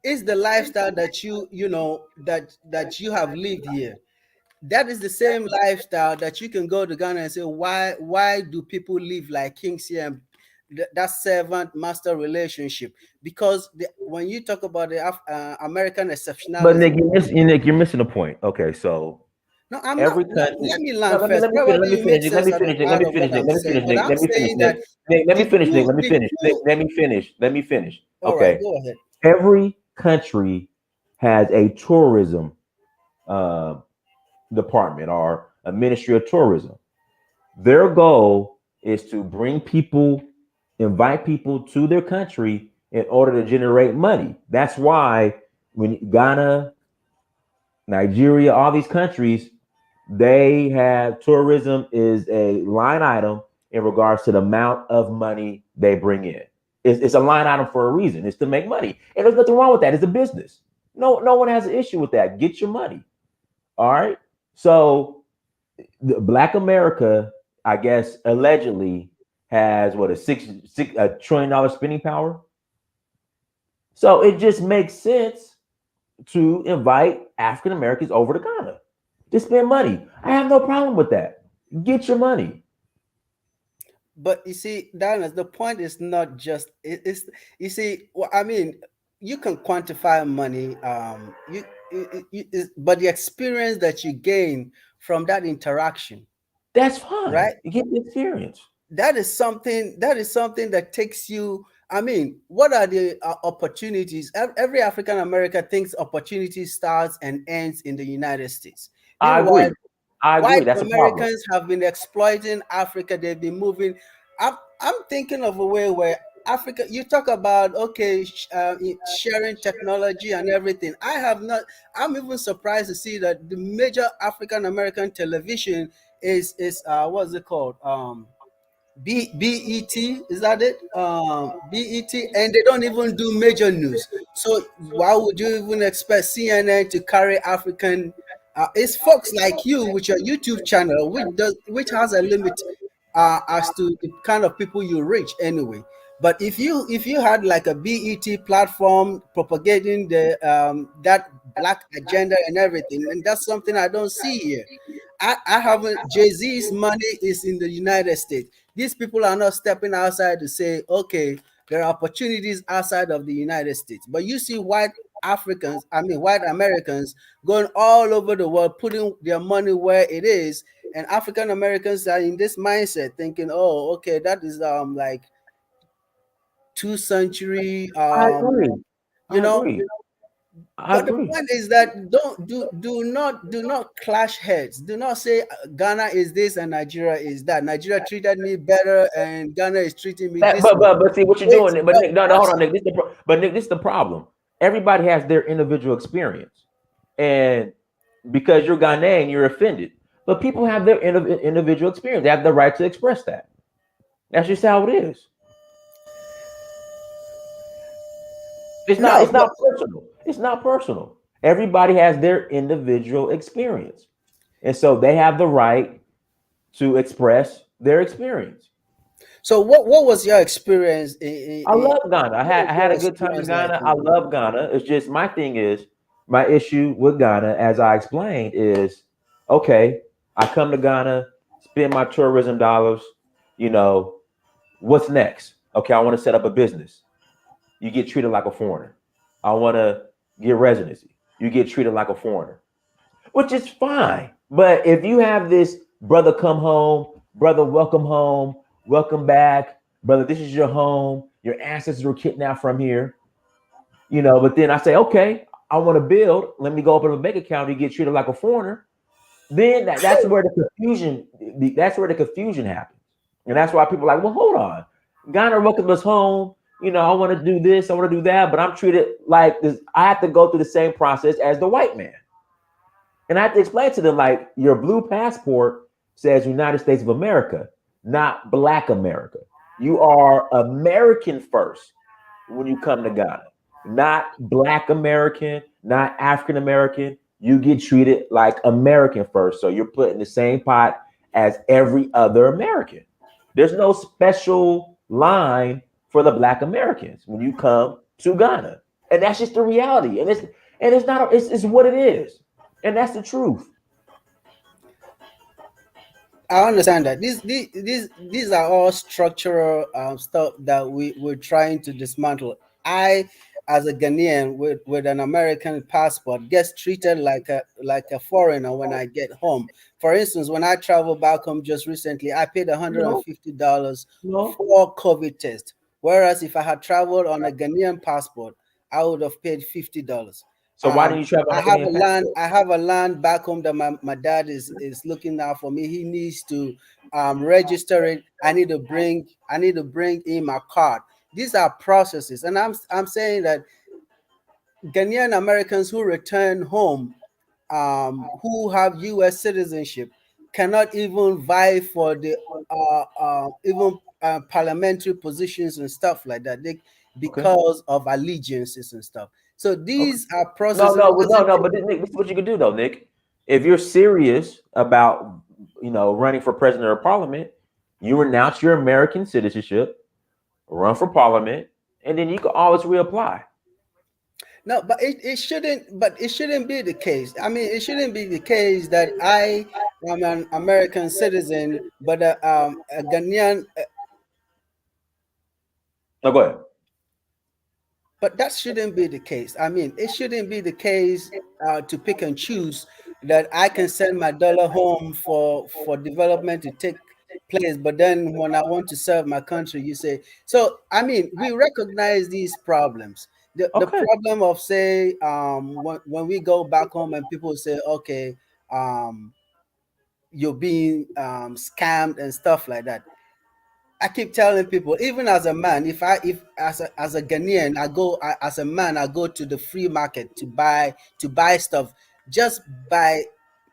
is the lifestyle that you know that you have lived here. That is the same lifestyle that you can go to Ghana and say, why do people live like kings here? And that servant master relationship, because when you talk about the American exceptionality. But Nick, you're missing the point. Okay, so no, I'm not. Let me land first. Let me finish. Let me finish. Okay, right, go ahead. Every country has a tourism department or a ministry of tourism. Their goal is to invite people to their country in order to generate money. That's why when Ghana, Nigeria, all these countries, they have tourism is a line item in regards to the amount of money they bring in. It's a line item for a reason. It's to make money, and there's nothing wrong with that. It's a business. No one has an issue with that. Get your money. All right. So Black America, I guess, allegedly has what a $1 trillion spending power. So it just makes sense to invite African Americans over to Ghana to spend money. I have no problem with that. Get your money. But you see, Daniel, the point is not just it's you see, well, I mean, you can quantify money, but the experience that you gain from that interaction, That's fine. right? You get the experience. That is something that takes you. I mean, what are the opportunities? Every African American thinks opportunity starts and ends in the United States. I agree. Meanwhile, I agree. white That's a problem. Americans have been exploiting Africa. They've been moving. I'm thinking of a way where Africa. You talk about okay, sharing technology and everything. I have not. I'm even surprised to see that the major African American television is what's it called? BET, is that it? BET, and they don't even do major news. So why would you even expect CNN to carry African? It's folks like you with your YouTube channel, which has a limit as to the kind of people you reach anyway. But if you had like a BET platform propagating the that black agenda and everything, and that's something I don't see here. I haven't. Jay-Z's money is in the United States. These people are not stepping outside to say, okay, there are opportunities outside of the United States. But you see white Americans going all over the world, putting their money where it is. And African Americans are in this mindset thinking, oh, okay, that is like 2 century, I agree. you I know, agree. I but the agree. point is that do not clash heads. Do not say Ghana is this and Nigeria is that. Nigeria treated me better and Ghana is treating me That, this way. but see what you're It's doing. But a Nick, no, hold on, process. Nick. But Nick, this is the problem. Everybody has their individual experience, and because you're Ghanaian, you're offended. But people have their individual experience. They have the right to express that. That's just how it is. It's not. No, It's but not personal. It's not personal. Everybody has their individual experience, and so they have the right to express their experience. so what was your experience I love Ghana. what I was had your a good time in experience like Ghana. I in Ghana? love Ghana. It's just my thing is my issue with Ghana, as I explained, is okay. I come to Ghana, spend my tourism dollars. You know what's next? Okay, I want to set up a business. You get treated like a foreigner. I want to get residency. You get treated like a foreigner, which is fine. But if you have this brother come home, brother welcome home, welcome back, brother, this is your home. Your ancestors were kidnapped from here, But then I say, okay, I want to build. Let me go open a bank account. You get treated like a foreigner. Then that's where the confusion. That's where the confusion happens, and that's why people are like, well, hold on, Ghana welcomed us home. I want to do this, I want to do that, but I'm treated like this. I have to go through the same process as the white man. And I have to explain to them like your blue passport says United States of America, not Black America. You are American first when you come to Ghana, not Black American, not African American. You get treated like American first. So you're put in the same pot as every other American. There's no special line for the Black Americans when you come to Ghana. And that's just the reality. And it's not it's what it is. And that's the truth. I understand that these are all structural stuff that we're trying to dismantle. I, as a Ghanaian with an American passport, gets treated like a foreigner when I get home. For instance, when I travel back home just recently, I paid No, $150 no. for COVID test. Whereas if I had traveled on a Ghanaian passport, I would have paid $50. So why didn't you travel on I a have a Canadian land. passport? I have a land back home that my dad is looking out for me. He needs to register it. I need to bring in my card. These are processes, and I'm saying that Ghanaian Americans who return home who have U.S. citizenship cannot even vie for the even parliamentary positions and stuff like that. Because of allegiances and stuff. So these are processes. No. But Nick, this is what you can do though, Nick. If you're serious about running for president or parliament, you renounce your American citizenship, run for parliament, and then you can always reapply. No, but it shouldn't. But it shouldn't be the case. I mean, it shouldn't be the case that I am an American citizen, but a Ghanaian. No, go ahead. But that shouldn't be the case. I mean, it shouldn't be the case to pick and choose that I can send my dollar home for development to take place. But then when I want to serve my country, you say so. I mean, we recognize these problems. The problem of say when we go back home and people say, okay, you're being scammed and stuff like that. I keep telling people, even as a man, if as a Ghanaian, as a man, I go to the free market to buy stuff, just by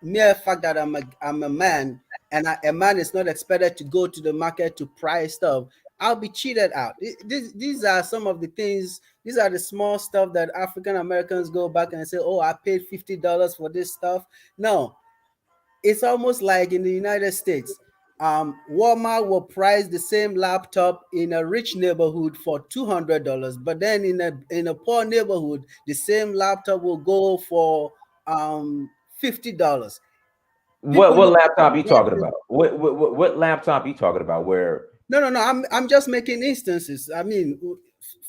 mere fact that I'm a man, and a man is not expected to go to the market to price stuff, I'll be cheated out. These are some of the things. These are the small stuff that African Americans go back and say, "Oh, I paid $50 for this stuff." No, it's almost like in the United States. Walmart will price the same laptop in a rich neighborhood for $200, but then in a poor neighborhood, the same laptop will go for $50. What laptop you talking about? What laptop you talking about? Where? No. I'm just making instances. I mean,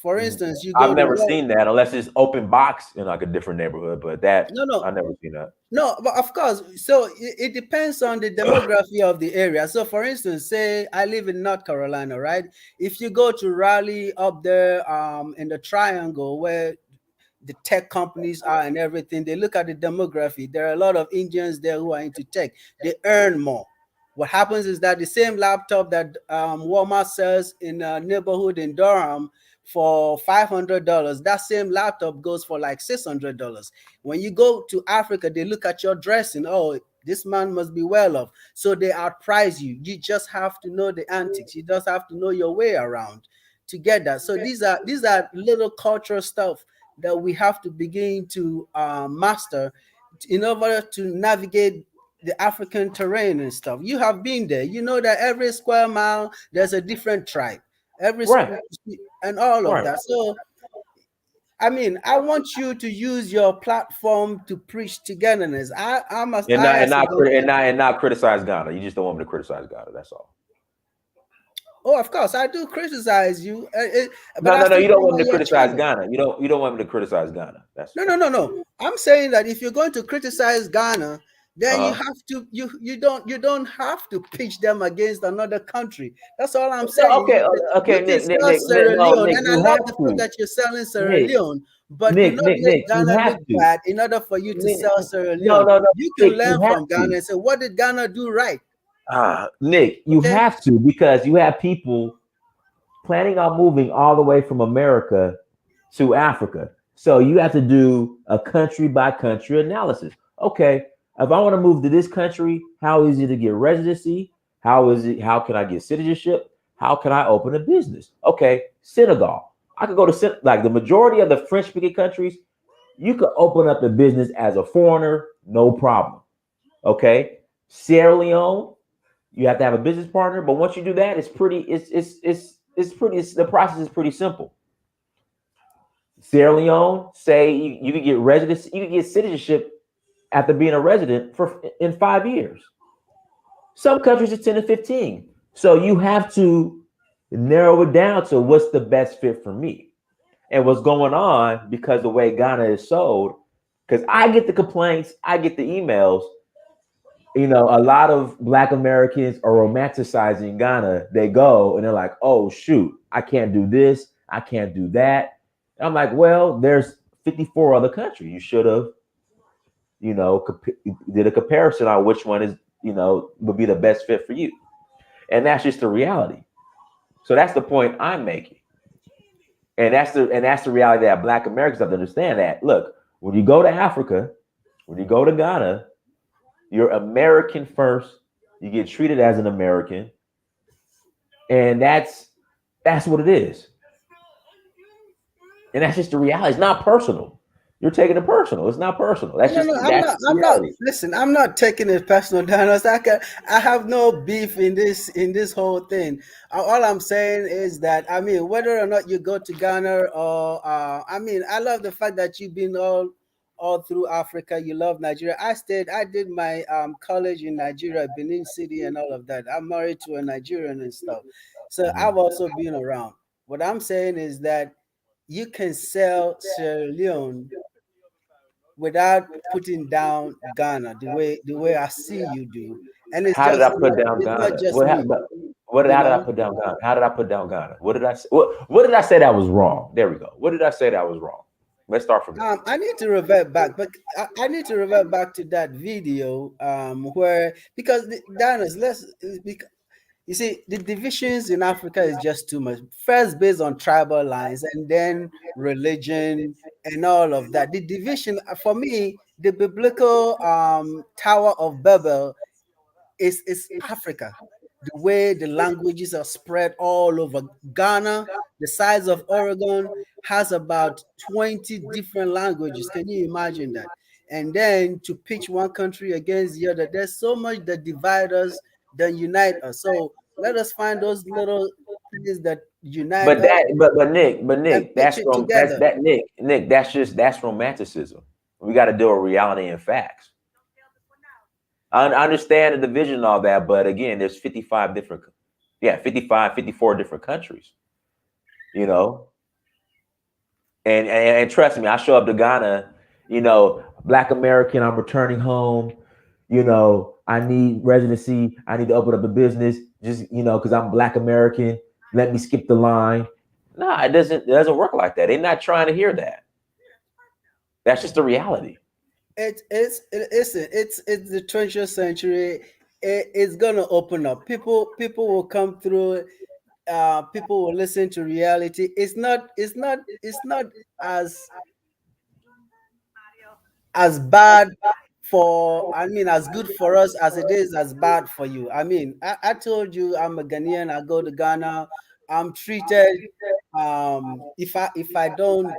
for instance, you go. I've never seen that unless it's open box in like a different neighborhood. But that I've never seen that. No, but of course. So it depends on the demography of the area. So, for instance, say I live in North Carolina, right? If you go to Raleigh up there, in the Triangle where the tech companies are and everything, they look at the demography. There are a lot of Indians there who are into tech. They earn more. What happens is that the same laptop that Walmart sells in a neighborhood in Durham for $500, that same laptop goes for like $600. When you go to Africa, they look at your dressing. Oh, this man must be well off. So they outprice you. You just have to know the antics. You just have to know your way around to get that. So these are little cultural stuff that we have to begin to master in order to navigate the African terrain and stuff. You have been there. You know that every square mile there's a different tribe. And all of that. So I mean, I want you to use your platform to preach togetherness. Not criticize Ghana. You just don't want me to criticize Ghana. That's all. Oh, of course, I do criticize you. No. You don't want me to criticize Ghana. You don't want me to criticize Ghana. That's no. I'm saying that if you're going to criticize Ghana, then you have to you don't have to pitch them against another country. That's all I'm saying. Okay, Nick, Sierra Leone, and I love the fact that you're selling Sierra Leone, but do not make Ghana look bad in order for you to sell Sierra Leone. No. You can learn from Ghana and say, what did Ghana do right? Nick, you have to, because you have people planning on moving all the way from America to Africa. So you have to do a country by country analysis. Okay, if I want to move to this country, how is it to get residency? How can I get citizenship? How can I open a business? Okay, Senegal. I could go to like the majority of the French-speaking countries. You could open up a business as a foreigner, no problem. Okay, Sierra Leone. You have to have a business partner, but once you do that, the process is pretty simple. Sierra Leone, say you can get residency, you can get citizenship after being a resident in 5 years. Some countries are 10 to 15. So you have to narrow it down to what's the best fit for me and what's going on, because the way Ghana is sold, because I get the complaints, I get the emails. A lot of Black Americans are romanticizing Ghana. They go and they're like, oh, shoot, I can't do this. I can't do that. And I'm like, well, there's 54 other countries. You should have, did a comparison on which one is, would be the best fit for you. And that's just the reality. So that's the point I'm making. And that's the reality that Black Americans have to understand that. Look, when you go to Africa, When you go to Ghana, you're American first. You get treated as an American, and that's what it is. And that's just the reality. It's not personal. You're taking it personal. It's not personal. That's No, just no, that's I'm not. reality. Listen, I'm not taking it personal, Danos. I have no beef in this whole thing. All I'm saying is that I mean, whether or not you go to Ghana or I mean, I love the fact that you've been all through Africa. You love Nigeria. I did my college in Nigeria, Benin City, and all of that. I'm married to a Nigerian and stuff, so I've also been around. What I'm saying is that you can sell Sierra Leone without putting down Ghana the way I see you do. And How did I put down it's not Ghana? just me, you How did I know. put down Ghana? How did I put down Ghana? What did I say? What did I say that was wrong? There we go. What did I say that was wrong? Let's start from there. I need to revert back, but I need to revert back to that video where because Ghana's you see, the divisions in Africa is just too much. First, based on tribal lines, and then religion and all of that. The division, for me, the biblical Tower of Babel is Africa. The way the languages are spread all over Ghana, the size of Oregon has about 20 different languages. Can you imagine that? And then to pitch one country against the other, there's so much that divide us than unite us. So let us find those little things that unite But us that, but and Nick, pitch that's it from that's together. that Nick. That's romanticism. We got to deal with reality and facts. I understand the division and all that, but again, there's 55 different, 55, 54 different countries. You know, and trust me, I show up to Ghana, Black American, I'm returning home, I need residency, I need to open up a business, just because I'm Black American, let me skip the line. No, it doesn't work like that. They're not trying to hear that. That's just the reality. It's the 20th century. It's gonna open up. People will come through. People will listen to reality. It's not as as bad for I mean as good for us as it is as bad for you. I mean, I told you I'm a Ghanaian, I go to Ghana, I'm treated if I don't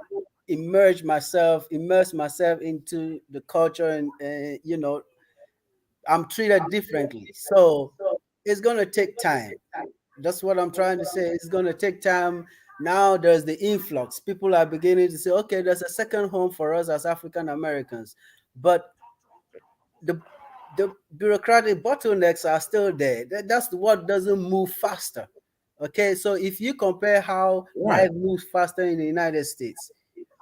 immerse myself into the culture and I'm treated differently. So it's gonna take time. That's what I'm trying to say. It's gonna take time. Now there's the influx. People are beginning to say, okay, there's a second home for us as African Americans. But the the bureaucratic bottlenecks are still there. That's what doesn't move faster. Okay, so if you compare how Right. life moves faster in the United States,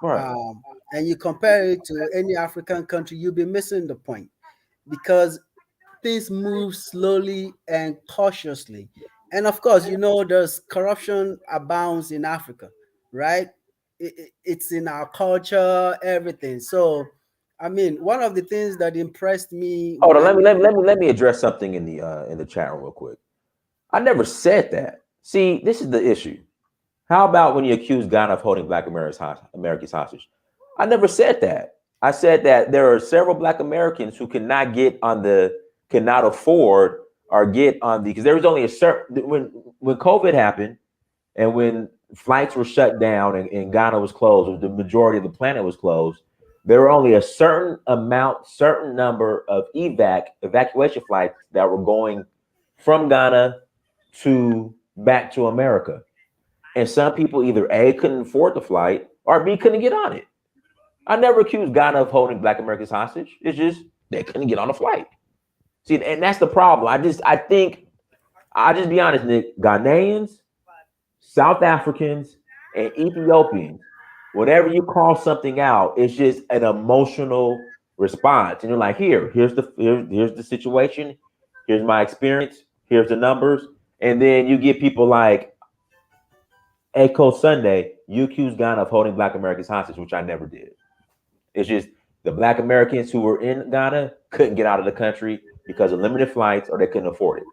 Right. um, and you compare it to any African country, you'll be missing the point because things move slowly and cautiously. And of course, there's corruption abounds in Africa, right? It's in our culture, everything. So, I mean, one of the things that impressed me Hold when on, I let me address something in the chat room real quick. I never said that. See, this is the issue. How about when you accuse Ghana of holding Black Americans hostage? I never said that. I said that there are several Black Americans who cannot afford or get on the because there was only a certain when COVID happened and when flights were shut down and Ghana was closed, or the majority of the planet was closed, there were only a certain number of evacuation flights that were going from Ghana to back to America. And some people either A, couldn't afford the flight, or B, couldn't get on it. I never accused Ghana of holding Black Americans hostage. It's just they couldn't get on the flight. See, and that's the problem. I'll just be honest, Nick. Ghanaians, South Africans, and Ethiopians, whenever you call something out, it's just an emotional response. And you're like, here's the situation, here's my experience, here's the numbers. And then you get people like, Echo Sunday, you accused Ghana of holding Black Americans hostage, which I never did. It's just the Black Americans who were in Ghana couldn't get out of the country because of limited flights or they couldn't afford it.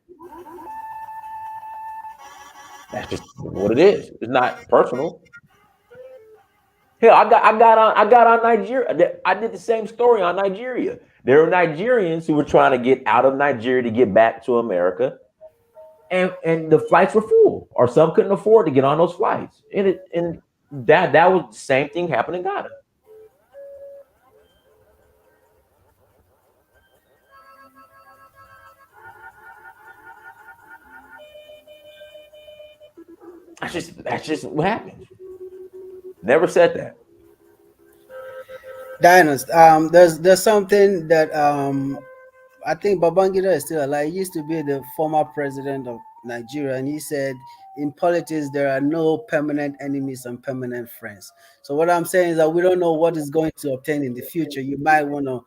That's just what it is. It's not personal. Hell, I got on Nigeria. I did the same story on Nigeria. There were Nigerians who were trying to get out of Nigeria to get back to America, and the flights were full, or some couldn't afford to get on those flights. And that was the same thing happened in Ghana. That's just what happened. Never said that. Dynast, there's something that I think Babangida is still alive. He used to be the former president of Nigeria, and he said in politics there are no permanent enemies and permanent friends. So what I'm saying is that we don't know what is going to obtain in the future. You might want to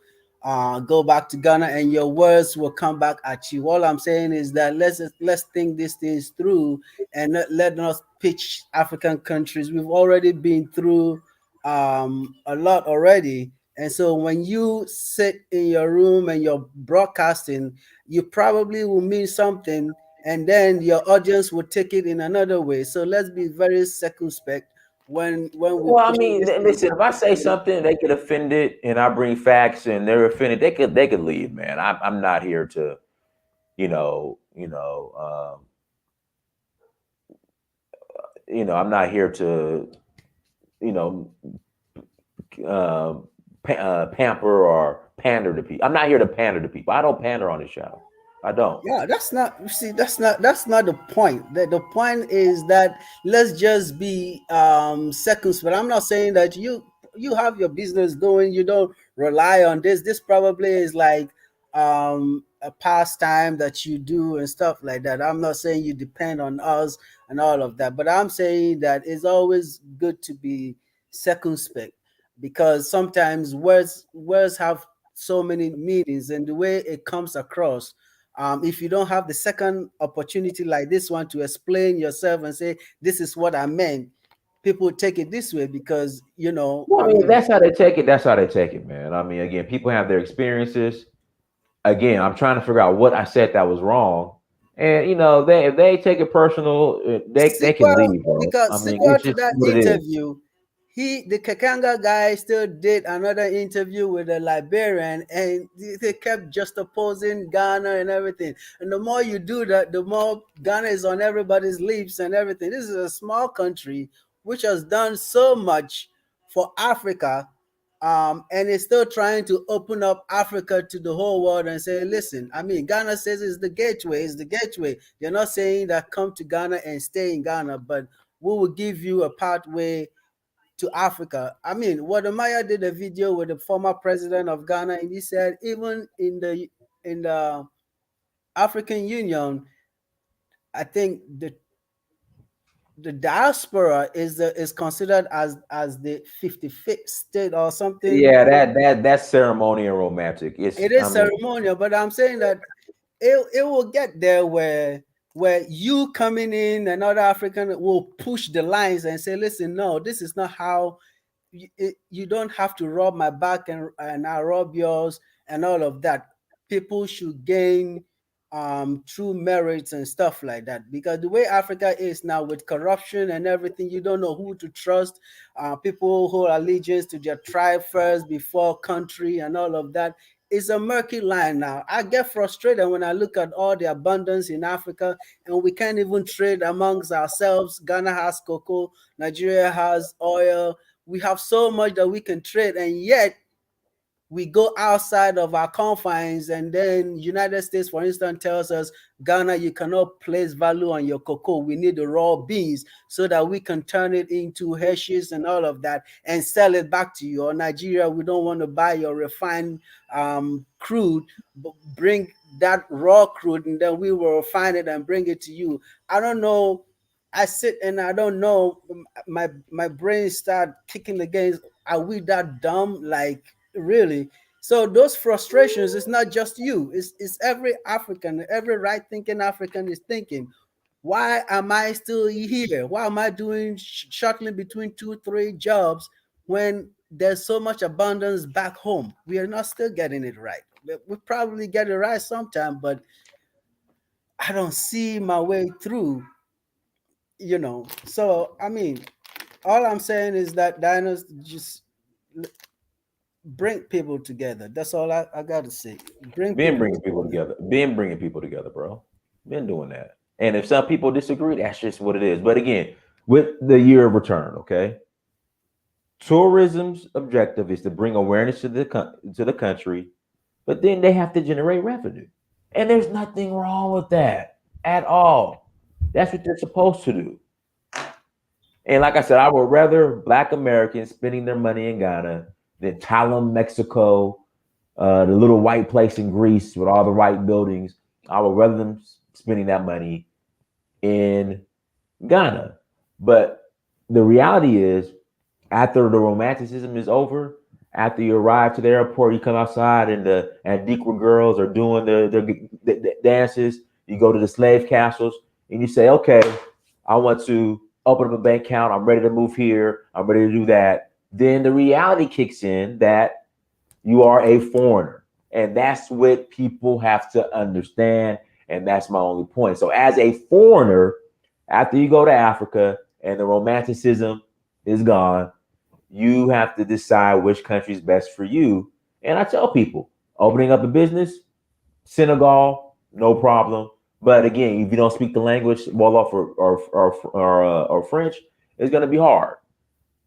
go back to Ghana, and your words will come back at you. All I'm saying is that let's think these things through, and let us pitch African countries. We've already been through a lot already. And so when you sit in your room and you're broadcasting, you probably will mean something, and then your audience will take it in another way. So let's be very circumspect when we Well, I push mean, this thing. listen. If I say something, they get offended, and I bring facts, and they're offended. They could leave, man. I'm not here to, I'm not here to, you know, pamper or pander to people. I'm not here to pander to people. I don't pander on this channel. I don't. Yeah, that's not, you see, that's not the point. The point is that let's just be circumspect. I'm not saying that you have your business going, you don't rely on this. This probably is like a pastime that you do and stuff like that. I'm not saying you depend on us and all of that, but I'm saying that it's always good to be circumspect, because sometimes words have so many meanings, and the way it comes across, if you don't have the second opportunity like this one to explain yourself and say, this is what I meant, people take it this way because, Well, I I mean, mean, that's how they take it. That's how they take it, man. I mean, again, people have their experiences. Again, I'm trying to figure out what I said that was wrong, and they if they take it personal, they can sequel, leave, bro. I because mean, sequel it's to just that what it is. interview, the Kakanga guy still did another interview with a Liberian, and they kept just opposing Ghana and everything. And the more you do that, the more Ghana is on everybody's lips and everything. This is a small country which has done so much for Africa, and it's still trying to open up Africa to the whole world and say, listen, I mean, Ghana says it's the gateway. They're not saying that come to Ghana and stay in Ghana, but we will give you a pathway to Africa. I mean, Wadamaya did a video with the former president of Ghana, and he said even in the African Union, I think the diaspora is considered as the 55th state or something. Yeah, that's ceremony and romantic. It I is mean, ceremonial, but I'm saying that it will get there where you coming in and other African will push the lines and say, listen, no, this is not how you don't have to rob my back and I rob yours and all of that. People should gain true merits and stuff like that, because the way Africa is now with corruption and everything, you don't know who to trust. People hold allegiance to their tribe first before country and all of that. It's a murky line now. I get frustrated when I look at all the abundance in Africa, and we can't even trade amongst ourselves. Ghana has cocoa, Nigeria has oil. We have so much that we can trade, and yet we go outside of our confines, and then United States, for instance, tells us, Ghana, you cannot place value on your cocoa. We need the raw beans so that we can turn it into Hershey's and all of that and sell it back to you. Or Nigeria, we don't want to buy your refined crude, but bring that raw crude and then we will refine it and bring it to you. I don't know. I sit and I don't know. My brain start kicking against. Are we that dumb? Like, really? So those frustrations, it's not just you, it's every African, every right thinking African is thinking, why am I still here? Why am I doing shuttling between 2 3 jobs when there's so much abundance back home? We are not still getting it right. We probably get it right sometime, but I don't see my way through. So I mean, all I'm saying is that dinos just bring people together. That's all I gotta say. Bring Been people bringing people together. Been bringing people together, bro. Been doing that. And if some people disagree, that's just what it is. But again, with the year of return, okay, tourism's objective is to bring awareness to the country, but then they have to generate revenue, and there's nothing wrong with that at all. That's what they're supposed to do. And like I said, I would rather Black Americans spending their money in Ghana than Thailand, Mexico, the little white place in Greece with all the white buildings. I would rather them spending that money in Ghana. But the reality is, after the romanticism is over, after you arrive to the airport, you come outside and the Andiqua girls are doing the dances. You go to the slave castles and you say, okay, I want to open up a bank account. I'm ready to move here. I'm ready to do that. Then the reality kicks in that you are a foreigner. And that's what people have to understand. And that's my only point. So as a foreigner, after you go to Africa and the romanticism is gone, you have to decide which country is best for you. And I tell people, opening up a business, Senegal, no problem. But again, if you don't speak the language, Wolof or French, it's going to be hard.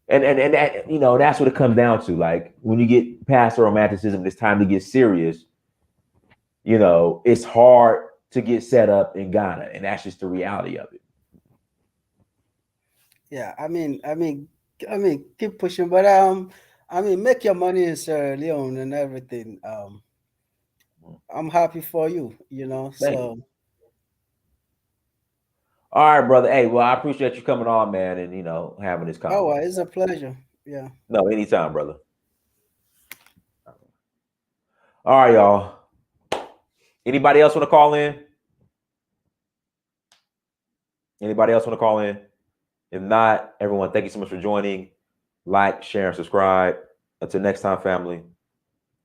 And that, that's what it comes down to. Like when you get past the romanticism, it's time to get serious. It's hard to get set up in Ghana, and that's just the reality of it. Yeah, keep pushing, but make your money in Sierra Leone and everything. I'm happy for you. Thank So. you. All right, brother. Hey, well, I appreciate you coming on, man, and having this Oh, conversation. it's a pleasure. Yeah. No, anytime, brother. All right, y'all. Anybody else want to call in? Anybody else want to call in? If not, everyone, thank you so much for joining. Like, share, and subscribe. Until next time, family.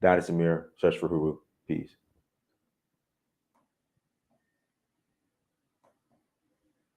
Dynast Amir, search for Huru. Peace.